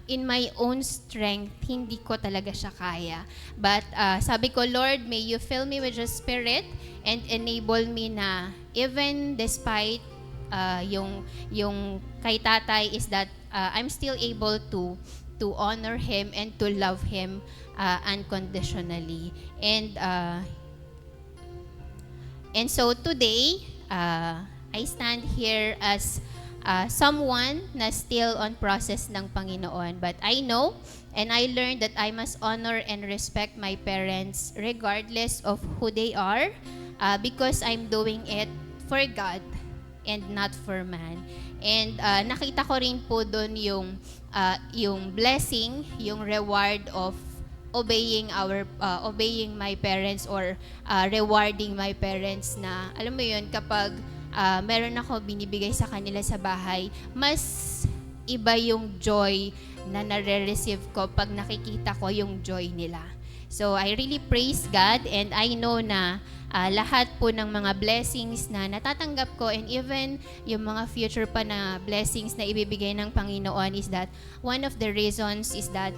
in my own strength, hindi ko talaga siya kaya. But sabi ko, Lord, may you fill me with your spirit and enable me na even despite yung kay tatay is that I'm still able to honor him and to love him unconditionally. And so today, I stand here as someone na still on process ng Panginoon. But I know and I learned that I must honor and respect my parents regardless of who they are because I'm doing it for God and not for man. And nakita ko rin po doon yung blessing, yung reward of obeying my parents or rewarding my parents na alam mo yun kapag meron ako binibigay sa kanila sa bahay, mas iba yung joy na nare-receive ko pag nakikita ko yung joy nila. So I really praise God and I know na lahat po ng mga blessings na natatanggap ko and even yung mga future pa na blessings na ibibigay ng Panginoon is that one of the reasons is that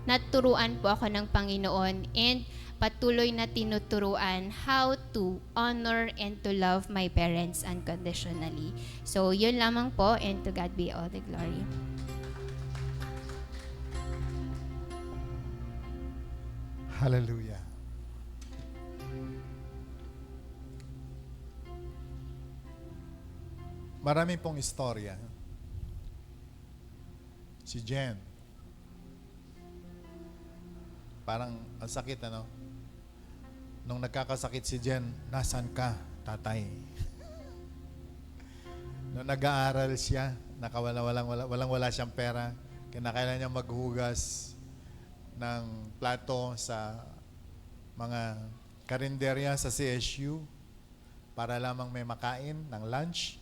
naturuan po ako ng Panginoon and patuloy na tinuturuan how to honor and to love my parents unconditionally. So yun lamang po and to God be all the glory. Hallelujah. Marami pong istorya. Si Jen. Parang ang sakit, ano? Nung nagkakasakit si Jen, nasan ka, tatay? Nung nag-aaral siya, walang-wala siyang pera, kinakailangan niya maghugas ng plato sa mga karinderya sa CSU para lamang may makain ng lunch.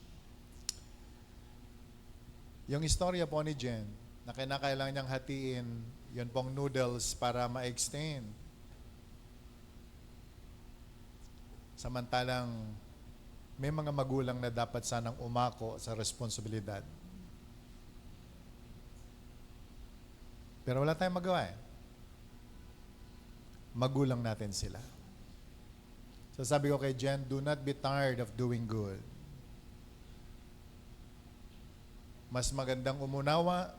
Yung istorya po ni Jen, na kinakailangan niyang hatiin yun pong noodles para ma-extend. Samantalang may mga magulang na dapat sanang umako sa responsibilidad. Pero wala tayong magawa eh. Magulang natin sila. So sabi ko kay Jen, do not be tired of doing good. Mas magandang umunawa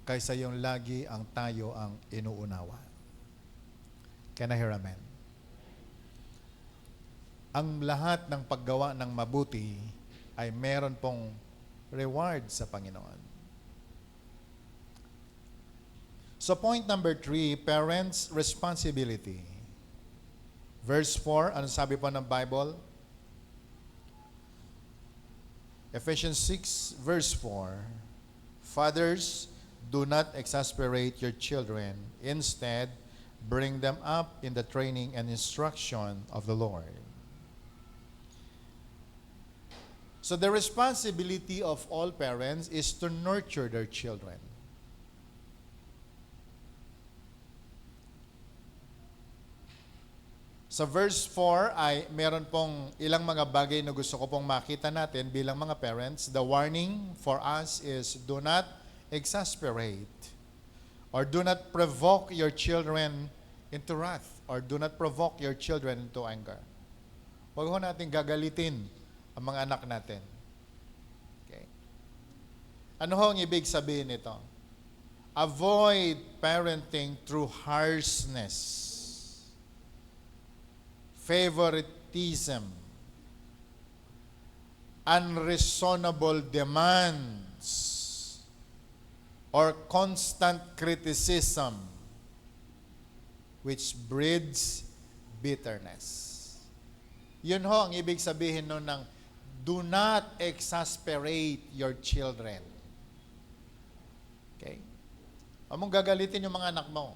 kaysa yung lagi ang tayo ang inuunawa. Can I hear amen? Ang lahat ng paggawa ng mabuti ay meron pong reward sa Panginoon. So point number 3, parents' responsibility. Verse 4, ano sabi po ng Bible? Ephesians 6, verse 4, fathers, do not exasperate your children. Instead, bring them up in the training and instruction of the Lord. So the responsibility of all parents is to nurture their children. Sa verse 4 ay meron pong ilang mga bagay na gusto ko pong makita natin bilang mga parents. The warning for us is do not exasperate or do not provoke your children into wrath or do not provoke your children into anger. Huwag ho natin gagalitin ang mga anak natin. Okay. Ano ho ang ibig sabihin nito? Avoid parenting through harshness, favoritism, unreasonable demands, or constant criticism. which breeds bitterness. Yun ho ang ibig sabihin nun ng do not exasperate your children. Okay? Huwag mong gagalitin yung mga anak mo.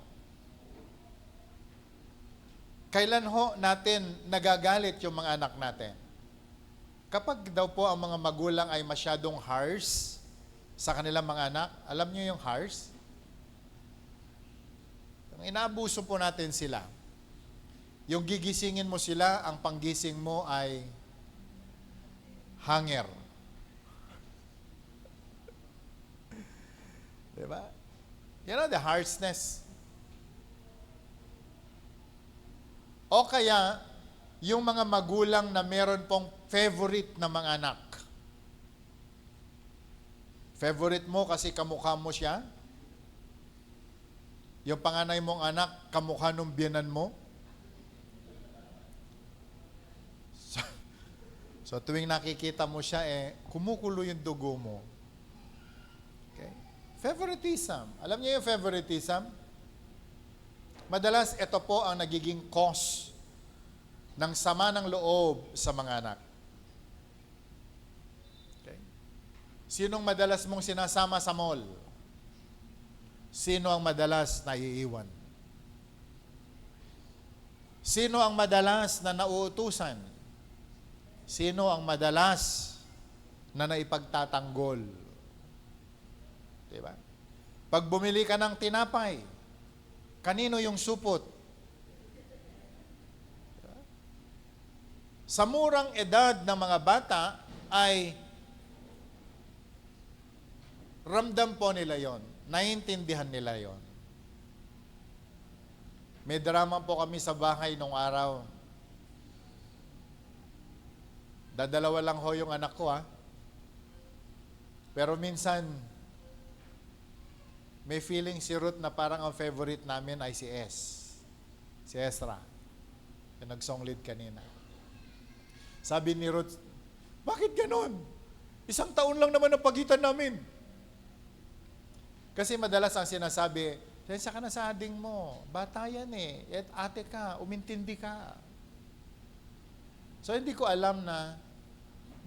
Kailan ho natin nagagalit yung mga anak natin? Kapag daw po ang mga magulang ay masyadong harsh sa kanilang mga anak, alam niyo yung harsh? Yung inaabuso po natin sila. Yung gigisingin mo sila, ang panggising mo ay hanger. Diba? You know the harshness. O kaya, yung mga magulang na meron pong favorite na mga anak. Favorite mo kasi kamukha mo siya? Yung panganay mong anak, kamukha nung biyanan mo? So tuwing nakikita mo siya, kumukulo yung dugo mo. Okay? Favoritism. Alam niyo yung favoritism? Madalas, ito po ang nagiging cause ng sama ng loob sa mga anak. Okay? Sinong madalas mong sinasama sa mall? Sino ang madalas na iiwan? Sino ang madalas na nauutusan? Sino ang madalas na naipagtatanggol? Diba? Pag bumili ka ng tinapay, kanino yung supot? Diba? Sa murang edad ng mga bata ay ramdam po nila yon, naiintindihan nila yon. May drama po kami sa bahay nung araw. Dadalawa lang ho yung anak ko, ha. Pero minsan, may feeling si Ruth na parang ang favorite namin ay si Si Ezra. Yung nag-song lead kanina. Sabi ni Ruth, bakit ganun? 1 taon lang naman ang pagitan namin. Kasi madalas ang sinasabi, sensya ka na sa ading mo. Bata yan eh. Ate ka, umintindi ka. So, hindi ko alam na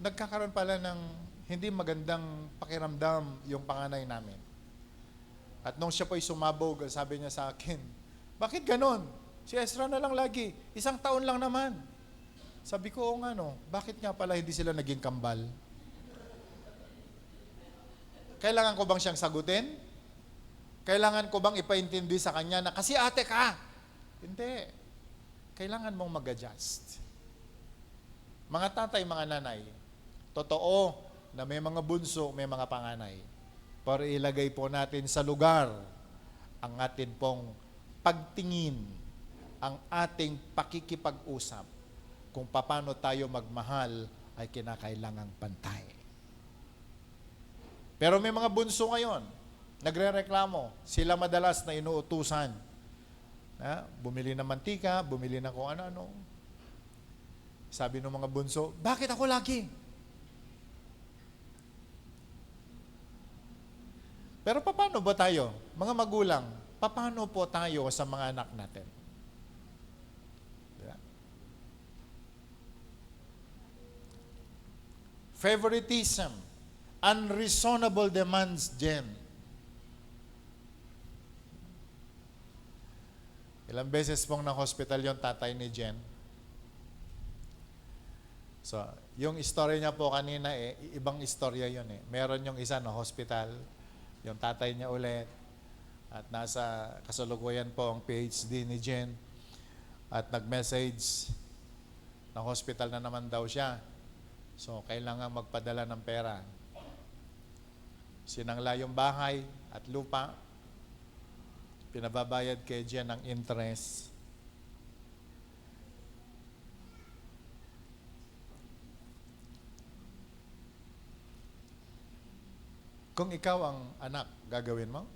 nagkakaroon pala ng hindi magandang pakiramdam yung panganay namin. At nung siya po'y sumabog, sabi niya sa akin, bakit ganon? Si Ezra na lang lagi. 1 taon lang naman. Sabi ko, oo nga no, bakit nga pala hindi sila naging kambal? Kailangan ko bang siyang sagutin? Kailangan ko bang ipaintindi sa kanya na, kasi ate ka? Hindi. Kailangan mong mag-adjust. Mga tatay, mga nanay, totoo na may mga bunso, may mga panganay. Pero ilagay po natin sa lugar ang atin pong pagtingin, ang ating pakikipag-usap kung paano tayo magmahal ay kinakailangang pantay. Pero may mga bunso ngayon, nagre-reklamo, sila madalas na inuutusan. Bumili ng mantika, bumili ng kung ano-ano. Sabi ng mga bunso, bakit ako lagi? Pero paano ba tayo, mga magulang, paano po tayo sa mga anak natin? Diba? Favoritism, unreasonable demands, Jen. Ilang beses pong na-hospital yung tatay ni Jen. So, yung story niya po kanina ibang istorya yun Meron yung isa na hospital, yung tatay niya ulit, at nasa kasalukuyan po ang PhD ni Jen, at nag-message na hospital na naman daw siya. So, kailangan magpadala ng pera. Sinangla yung bahay at lupa, pinababayad kay Jen ng interest. Kung ikaw ang anak, gagawin mo?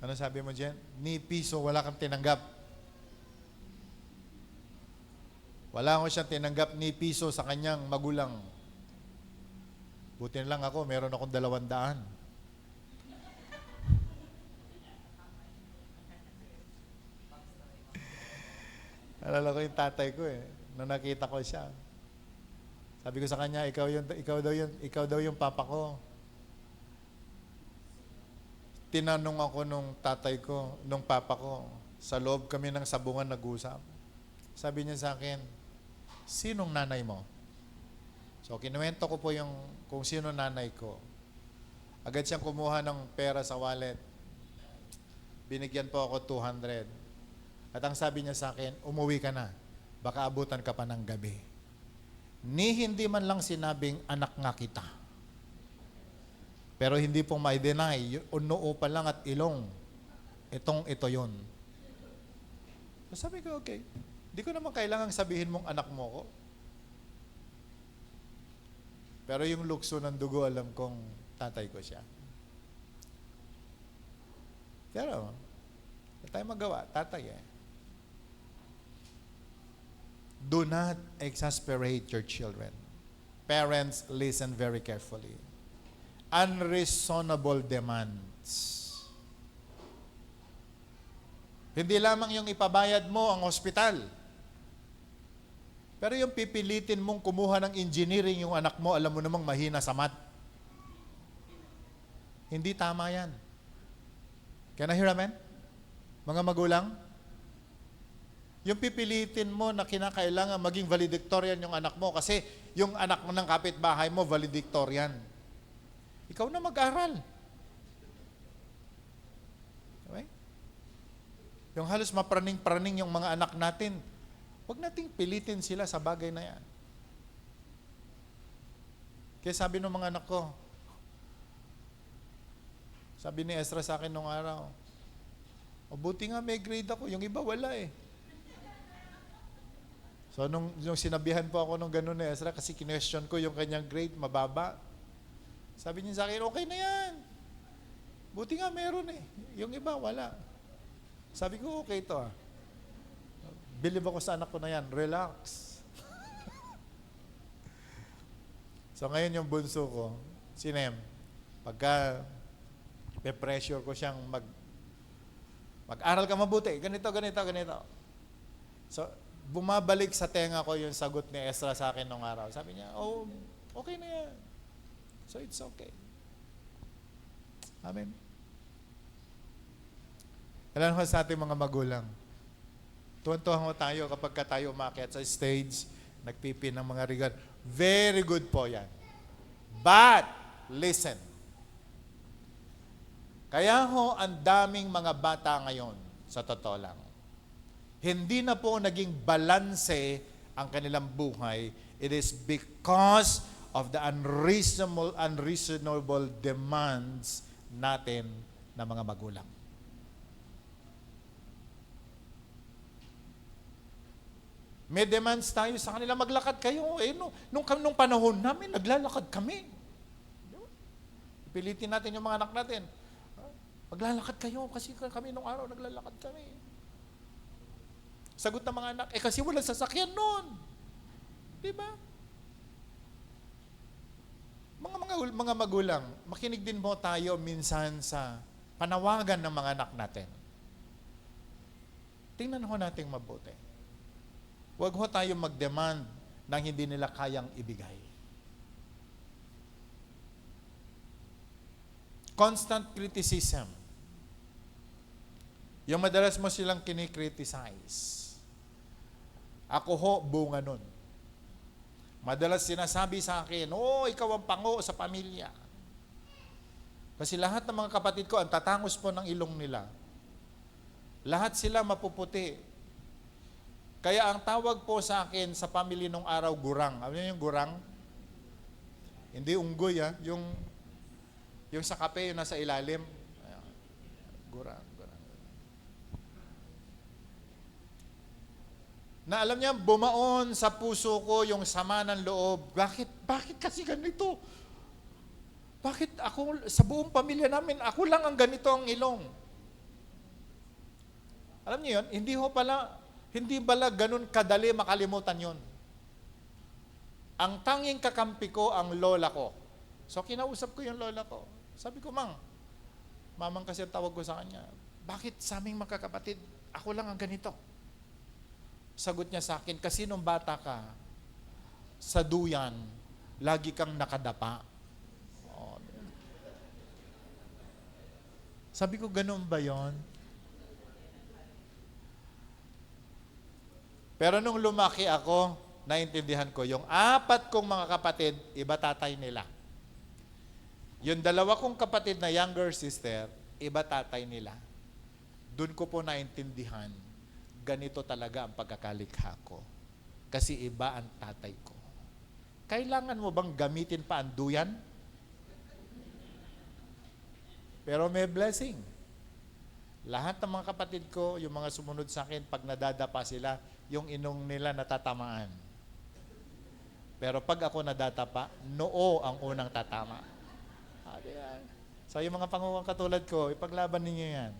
Ano sabi mo, Jen? Ni piso, wala kang tinanggap. Wala ko siyang tinanggap ni piso sa kanyang magulang. Buti na lang ako, meron akong 200. Alala ko yung tatay ko eh. Nung nakita ko siya. Sabi ko sa kanya, ikaw daw yung papa ko. Tinanong ako nung tatay ko, nung papa ko, sa loob kami ng sabungan nag-usap. Sabi niya sa akin, sinong nanay mo? So, kinuwento ko po yung kung sino nanay ko. Agad siyang kumuha ng pera sa wallet. Binigyan po ako 200. At ang sabi niya sa akin, umuwi ka na. Baka abutan ka pa ng gabi. Ni hindi man lang sinabing, anak nga kita. Pero hindi pong ma-deny, noo pa lang at ilong. Ito yun. So sabi ko, okay. Di ko naman kailangang sabihin mong anak mo ko. Pero yung lukso ng dugo, alam kong tatay ko siya. Pero, hindi tayo magawa. Tatay eh. Do not exasperate your children. Parents, listen very carefully. Unreasonable demands. Hindi lamang yung ipabayad mo ang ospital. Pero yung pipilitin mong kumuha ng engineering yung anak mo, alam mo namang mahina sa math. Hindi tama yan. Can I hear amen? Mga magulang? Yung pipilitin mo na kinakailangan maging valedictorian yung anak mo kasi yung anak mo ng kapitbahay mo, valedictorian. Ikaw na mag-aral. Okay? Yung halos mapraning-praning yung mga anak natin, huwag nating pilitin sila sa bagay na yan. Kaya sabi ng mga anak ko, sabi ni Ezra sa akin nung araw, o buti nga may grade ako, yung iba wala eh. So nung sinabihan po ako nung ganun ni Ezra, kasi kinwestiyon ko yung kanyang grade, mababa. Sabi niya sa akin, okay na yan. Buti nga meron eh. Yung iba wala. Sabi ko, okay to ah. Believe ako sa anak ko na yan. Relax. So ngayon yung bunso ko, si Nem, pagka pe-pressure ko siyang mag-aral ka mabuti, ganito. So, bumabalik sa tenga ko yung sagot ni Ezra sa akin nung araw. Sabi niya, oh, okay na yan. So it's okay. Amen. Alam mo sa ating mga magulang, tuwan-tuwan tayo kapag tayo umakyat sa stage, nagpipin ng mga regalo. Very good po yan. But, listen. Kaya ho, ang daming mga bata ngayon, sa totoo lang, hindi na po naging balanse ang kanilang buhay. It is because of the unreasonable demands natin na mga magulang. May demands tayo sa kanila, maglakad kayo. Eh, nung panahon namin, naglalakad kami. Pilitin natin yung mga anak natin. Maglalakad kayo kasi kami nung araw, naglalakad kami. Sagot ng mga anak, kasi walang sasakyan noon. Diba? Mga magulang, makinig din mo tayo minsan sa panawagan ng mga anak natin. Tingnan ho natin mabuti. Huwag ho tayo mag-demand ng hindi nila kayang ibigay. Constant criticism. Yung madalas mo silang kinikriticize. Ako ho, bunga nun. Madalas sinasabi sa akin, ikaw ang pango sa pamilya. Kasi lahat ng mga kapatid ko, ang tatangos po ng ilong nila. Lahat sila mapuputi. Kaya ang tawag po sa akin sa pamilya nung araw, gurang. Alam niyo yung gurang? Hindi unggoy yung sa kape, yung nasa ilalim. Gurang. Na alam niya, bumaon sa puso ko yung sama ng loob. Bakit kasi ganito? Bakit ako, sa buong pamilya namin, ako lang ang ganito ang ilong? Alam niyo yun, hindi pala ganun kadali makalimutan yun. Ang tanging kakampi ko, ang lola ko. So kinausap ko yung lola ko. Sabi ko, mamang kasi ang tawag ko sa kanya, bakit sa aming magkakapatid, ako lang ang ganito? Sagot niya sa akin, kasi nung bata ka, sa duyan, lagi kang nakadapa. Oh. Sabi ko, ganun ba yon? Pero nung lumaki ako, naintindihan ko, yung 4 kong mga kapatid, iba tatay nila. Yung 2 kong kapatid na younger sister, iba tatay nila. Doon ko po naintindihan, ganito talaga ang pagkakalikha ko. Kasi iba ang tatay ko. Kailangan mo bang gamitin pa ang duyan? Pero may blessing. Lahat ng mga kapatid ko, yung mga sumunod sa akin, pag nadadapa sila, yung inong nila natatamaan. Pero pag ako nadatapa, noo ang unang tatama. So yung mga panguwang katulad ko, ipaglaban ninyo yan.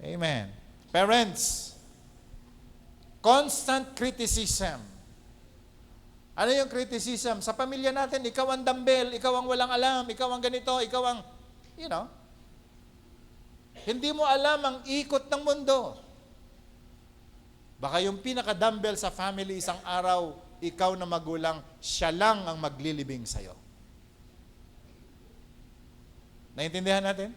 Amen. Parents, constant criticism. Ano yung criticism? Sa pamilya natin, ikaw ang dumbbell, ikaw ang walang alam, ikaw ang ganito, ikaw ang, hindi mo alam ang ikot ng mundo. Baka yung pinaka-dumbbell sa family, isang araw, ikaw na magulang, siya lang ang maglilibing sa'yo. Naintindihan natin?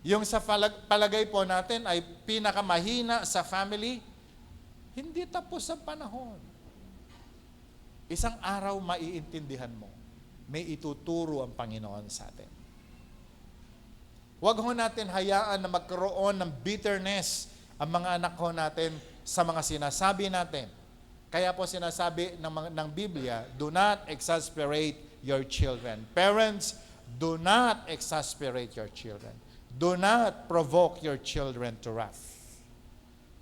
Yung sa palagay po natin ay pinakamahina sa family, hindi tapos ang panahon. Isang araw maiintindihan mo, may ituturo ang Panginoon sa atin. Huwag ho natin hayaan na magkaroon ng bitterness ang mga anak ho natin sa mga sinasabi natin. Kaya po sinasabi ng Biblia, do not exasperate your children. Parents, do not exasperate your children. Do not provoke your children to wrath.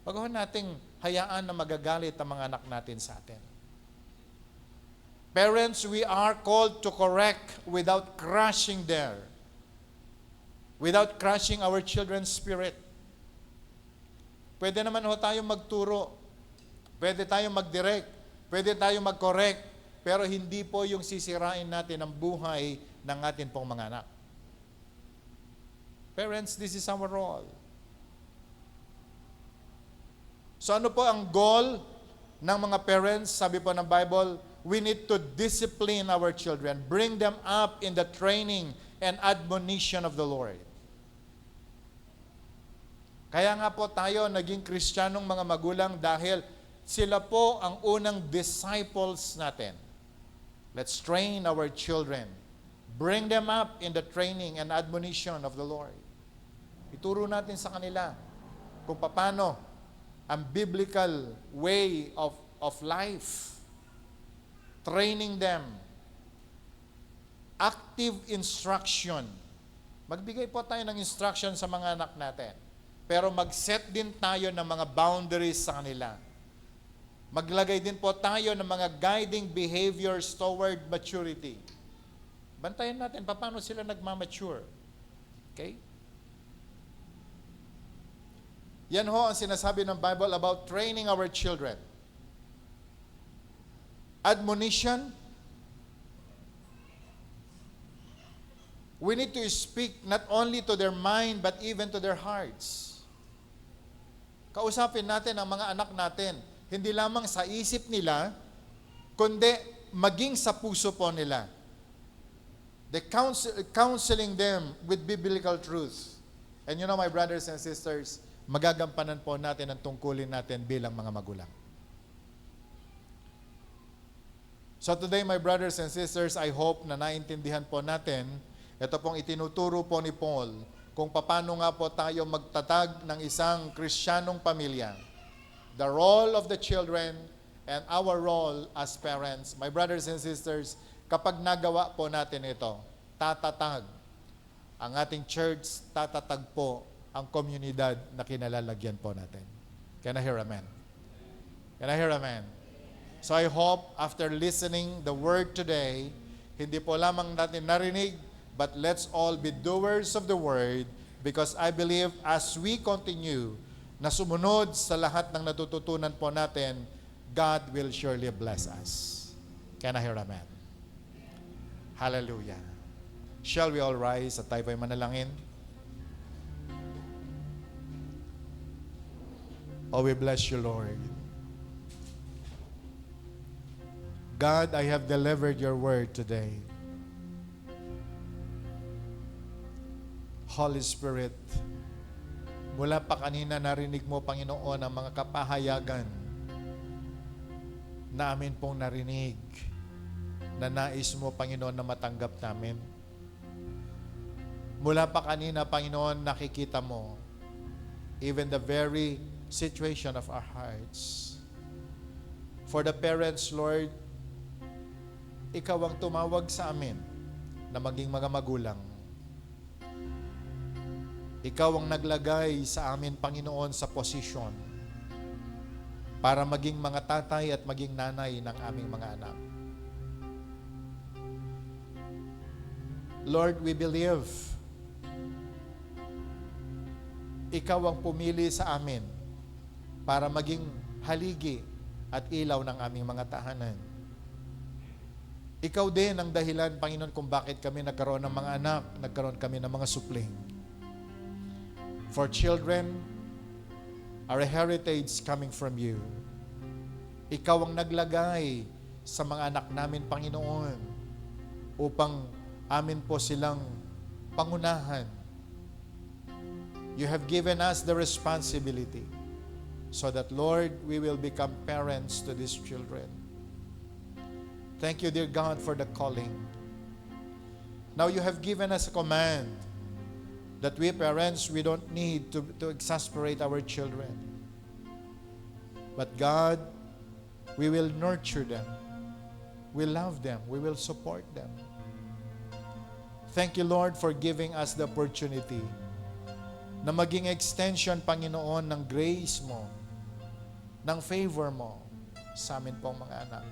Huwag ho nating hayaan na magagalit ang mga anak natin sa atin. Parents, we are called to correct without crushing without crushing our children's spirit. Pwede naman ho tayong magturo, pwede tayong mag-direct, pwede tayong mag-correct, pero hindi po yung sisirain natin ang buhay ng atin pong mga anak. Parents, this is our role. So ano po ang goal ng mga parents? Sabi po ng Bible, we need to discipline our children, bring them up in the training and admonition of the Lord. Kaya nga po tayo naging Kristiyanong mga magulang dahil sila po ang unang disciples natin. Let's train our children. Bring them up in the training and admonition of the Lord. Ituro natin sa kanila kung paano ang biblical way of life. Training them. Active instruction. Magbigay po tayo ng instruction sa mga anak natin. Pero mag-set din tayo ng mga boundaries sa kanila. Maglagay din po tayo ng mga guiding behaviors toward maturity. Bantayan natin paano sila nagmamature. Okay? Yan ho ang sinasabi ng Bible about training our children. Admonition. We need to speak not only to their mind but even to their hearts. Kausapin natin ang mga anak natin, hindi lamang sa isip nila, kundi maging sa puso po nila. Counseling them with biblical truth. And you know, my brothers and sisters, magagampanan po natin ang tungkulin natin bilang mga magulang. So today, my brothers and sisters, I hope na naintindihan po natin, ito pong itinuturo po ni Paul, kung paano nga po tayo magtatag ng isang Kristiyanong pamilya. The role of the children and our role as parents. My brothers and sisters, kapag nagawa po natin ito, tatatag ang ating church, tatatag po ang komunidad na kinalalagyan po natin. Can I hear amen? Can I hear amen? So I hope after listening the word today, hindi po lamang natin narinig, but let's all be doers of the word, because I believe as we continue na sumunod sa lahat ng natututunan po natin, God will surely bless us. Can I hear amen? Hallelujah. Shall we all rise at tayo po'y manalangin? Oh, we bless you, Lord. God, I have delivered your word today. Holy Spirit, mula pa kanina narinig mo, Panginoon, ang mga kapahayagan na amin pong narinig na nais mo, Panginoon, na matanggap namin. Mula pa kanina, Panginoon, nakikita mo even the very situation of our hearts. For the parents, Lord, ikaw ang tumawag sa amin na maging mga magulang. Ikaw ang naglagay sa amin, Panginoon, sa posisyon para maging mga tatay at maging nanay ng aming mga anak. Lord, we believe ikaw ang pumili sa amin para maging haligi at ilaw ng aming mga tahanan. Ikaw din ang dahilan, Panginoon, kung bakit kami nagkaroon ng mga anak, nagkaroon kami ng mga supling. For children are a heritage coming from you. Ikaw ang naglagay sa mga anak namin, Panginoon, upang amin po silang pangunahan. You have given us the responsibility so that, Lord, we will become parents to these children. Thank you, dear God, for the calling. Now you have given us a command that we parents, we don't need to exasperate our children. But God, we will nurture them. We love them. We will support them. Thank you, Lord, for giving us the opportunity na maging extension, Panginoon, ng grace mo, ng favor mo sa amin pong mga anak.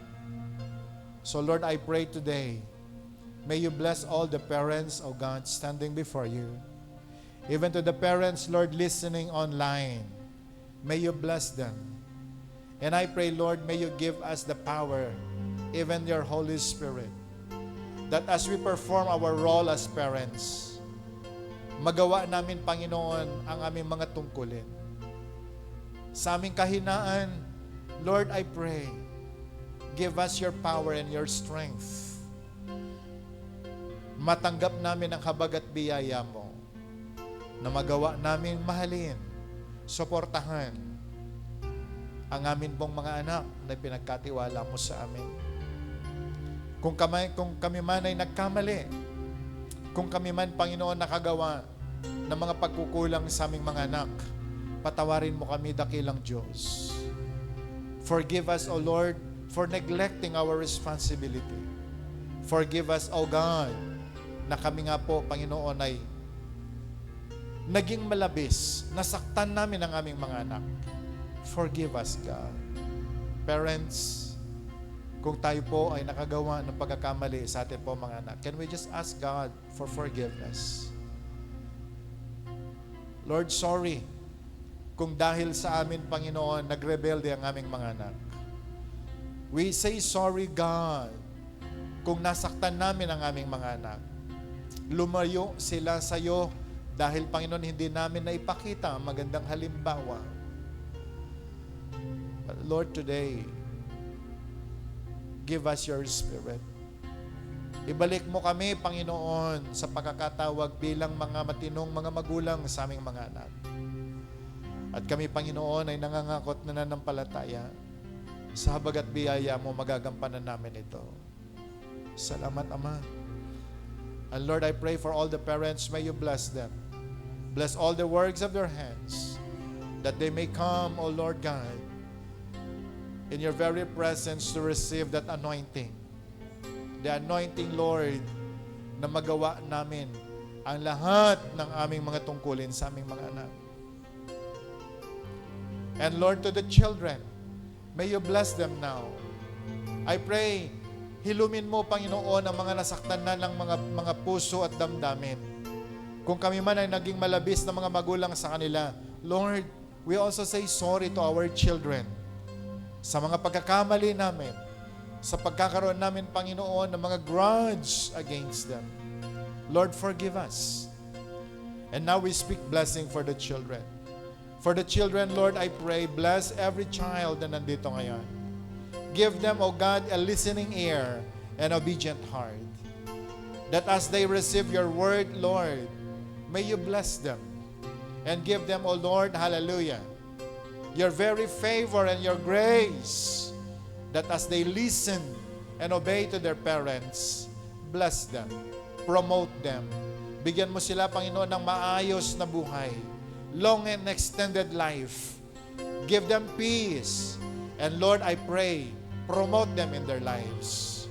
So, Lord, I pray today, may you bless all the parents, O God, standing before you. Even to the parents, Lord, listening online, may you bless them. And I pray, Lord, may you give us the power, even your Holy Spirit, that as we perform our role as parents, magawa namin, Panginoon, ang aming mga tungkulin. Sa aming kahinaan, Lord, I pray, give us your power and your strength. Matanggap namin ang habag at biyaya mo na magawa namin mahalin, suportahan ang amin pong mga anak na pinagkatiwala mo sa amin. Kung kami man ay nagkamali, kung kami man, Panginoon, nakagawa ng mga pagkukulang sa aming mga anak, patawarin mo kami, dakilang Diyos. Forgive us, O Lord, for neglecting our responsibility. Forgive us, O God, na kami nga po, Panginoon, ay naging malabis, nasaktan namin ang aming mga anak. Forgive us, God. Parents, kung tayo po ay nakagawa ng pagkakamali sa atin po mga anak, can we just ask God for forgiveness? Lord, sorry kung dahil sa amin, Panginoon, nagrebelde ang aming mga anak. We say sorry, God, kung nasaktan namin ang aming mga anak. Lumayo sila sa iyo dahil, Panginoon, hindi namin naipakita ang magandang halimbawa. But Lord, today, give us your Spirit. Ibalik mo kami, Panginoon, sa pagkakatawag bilang mga matinong mga magulang sa aming mga anak. At kami, Panginoon, ay nangangakot na nananampalataya. Sa habag at biyaya mo, magagampanan namin ito. Salamat, Ama. And Lord, I pray for all the parents, may you bless them. Bless all the works of their hands, that they may come, O Lord God, in your very presence to receive that anointing. The anointing, Lord, na magawa namin ang lahat ng aming mga tungkulin sa aming mga anak. And Lord, to the children, may you bless them now. I pray, hilumin mo, Panginoon, ang mga nasaktan na ng mga puso at damdamin. Kung kami man ay naging malabis na mga magulang sa kanila, Lord, we also say sorry to our children sa mga pagkakamali namin, sa pagkakaroon namin, Panginoon, ng mga grudge against them. Lord, forgive us. And now we speak blessing for the children. For the children, Lord, I pray, bless every child na nandito ngayon. Give them, O God, a listening ear and obedient heart. That as they receive your word, Lord, may you bless them and give them, O Lord, hallelujah, your very favor and your grace, that as they listen and obey to their parents, bless them, promote them. Bigyan mo sila, Panginoon, ng maayos na buhay, long and extended life. Give them peace. And Lord, I pray, promote them in their lives.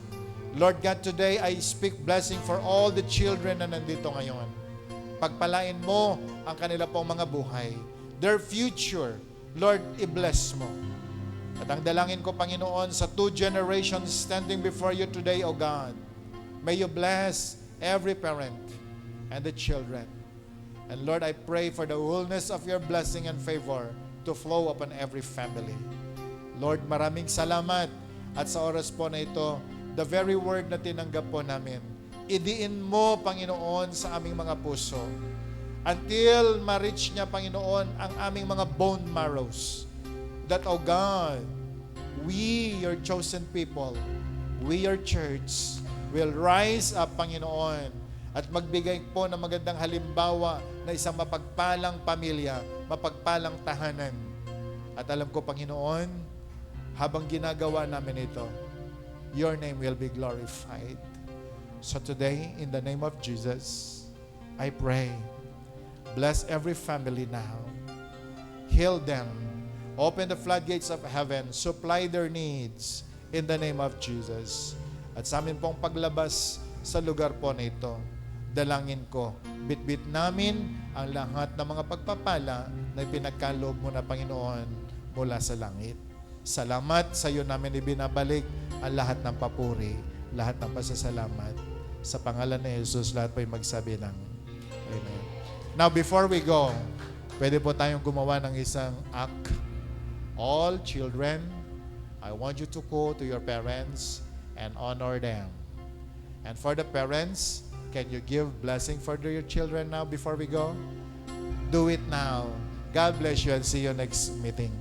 Lord God, today I speak blessing for all the children na nandito ngayon. Pagpalain mo ang kanila pong mga buhay. Their future, Lord, i-bless mo. At ang dalangin ko, Panginoon, sa 2 generations standing before you today, O God, may you bless every parent and the children. And Lord, I pray for the fullness of your blessing and favor to flow upon every family. Lord, maraming salamat. At sa oras po na ito, the very word na tinanggap po namin, idiin mo, Panginoon, sa aming mga puso. Until ma-reach niya, Panginoon, ang aming mga bone marrows. That, O God, we, your chosen people, we, your church, will rise up, Panginoon, at magbigay po ng magandang halimbawa na isang mapagpalang pamilya, mapagpalang tahanan. At alam ko, Panginoon, habang ginagawa namin ito, your name will be glorified. So today, in the name of Jesus, I pray, bless every family now. Heal them. Open the floodgates of heaven. Supply their needs in the name of Jesus. At sa amin pong paglabas sa lugar po na ito, dalangin ko, bitbit namin ang lahat ng mga pagpapala na pinagkaloob mo na, Panginoon, mula sa langit. Salamat sa iyo namin ibinabalik ang lahat ng papuri, lahat ng pasasalamat. Sa pangalan ni Jesus, lahat po'y magsabi ng Amen. Now, before we go, pwede po tayong gumawa ng isang act. All children, I want you to go to your parents and honor them. And for the parents, can you give blessing for your children now before we go? Do it now. God bless you and see you next meeting.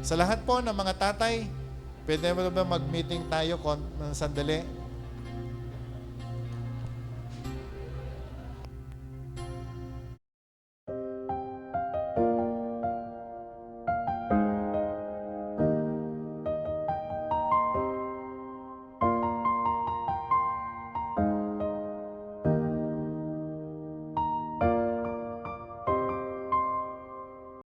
Sa lahat po ng mga tatay, pwede mo ba mag-meeting tayo ng sandali?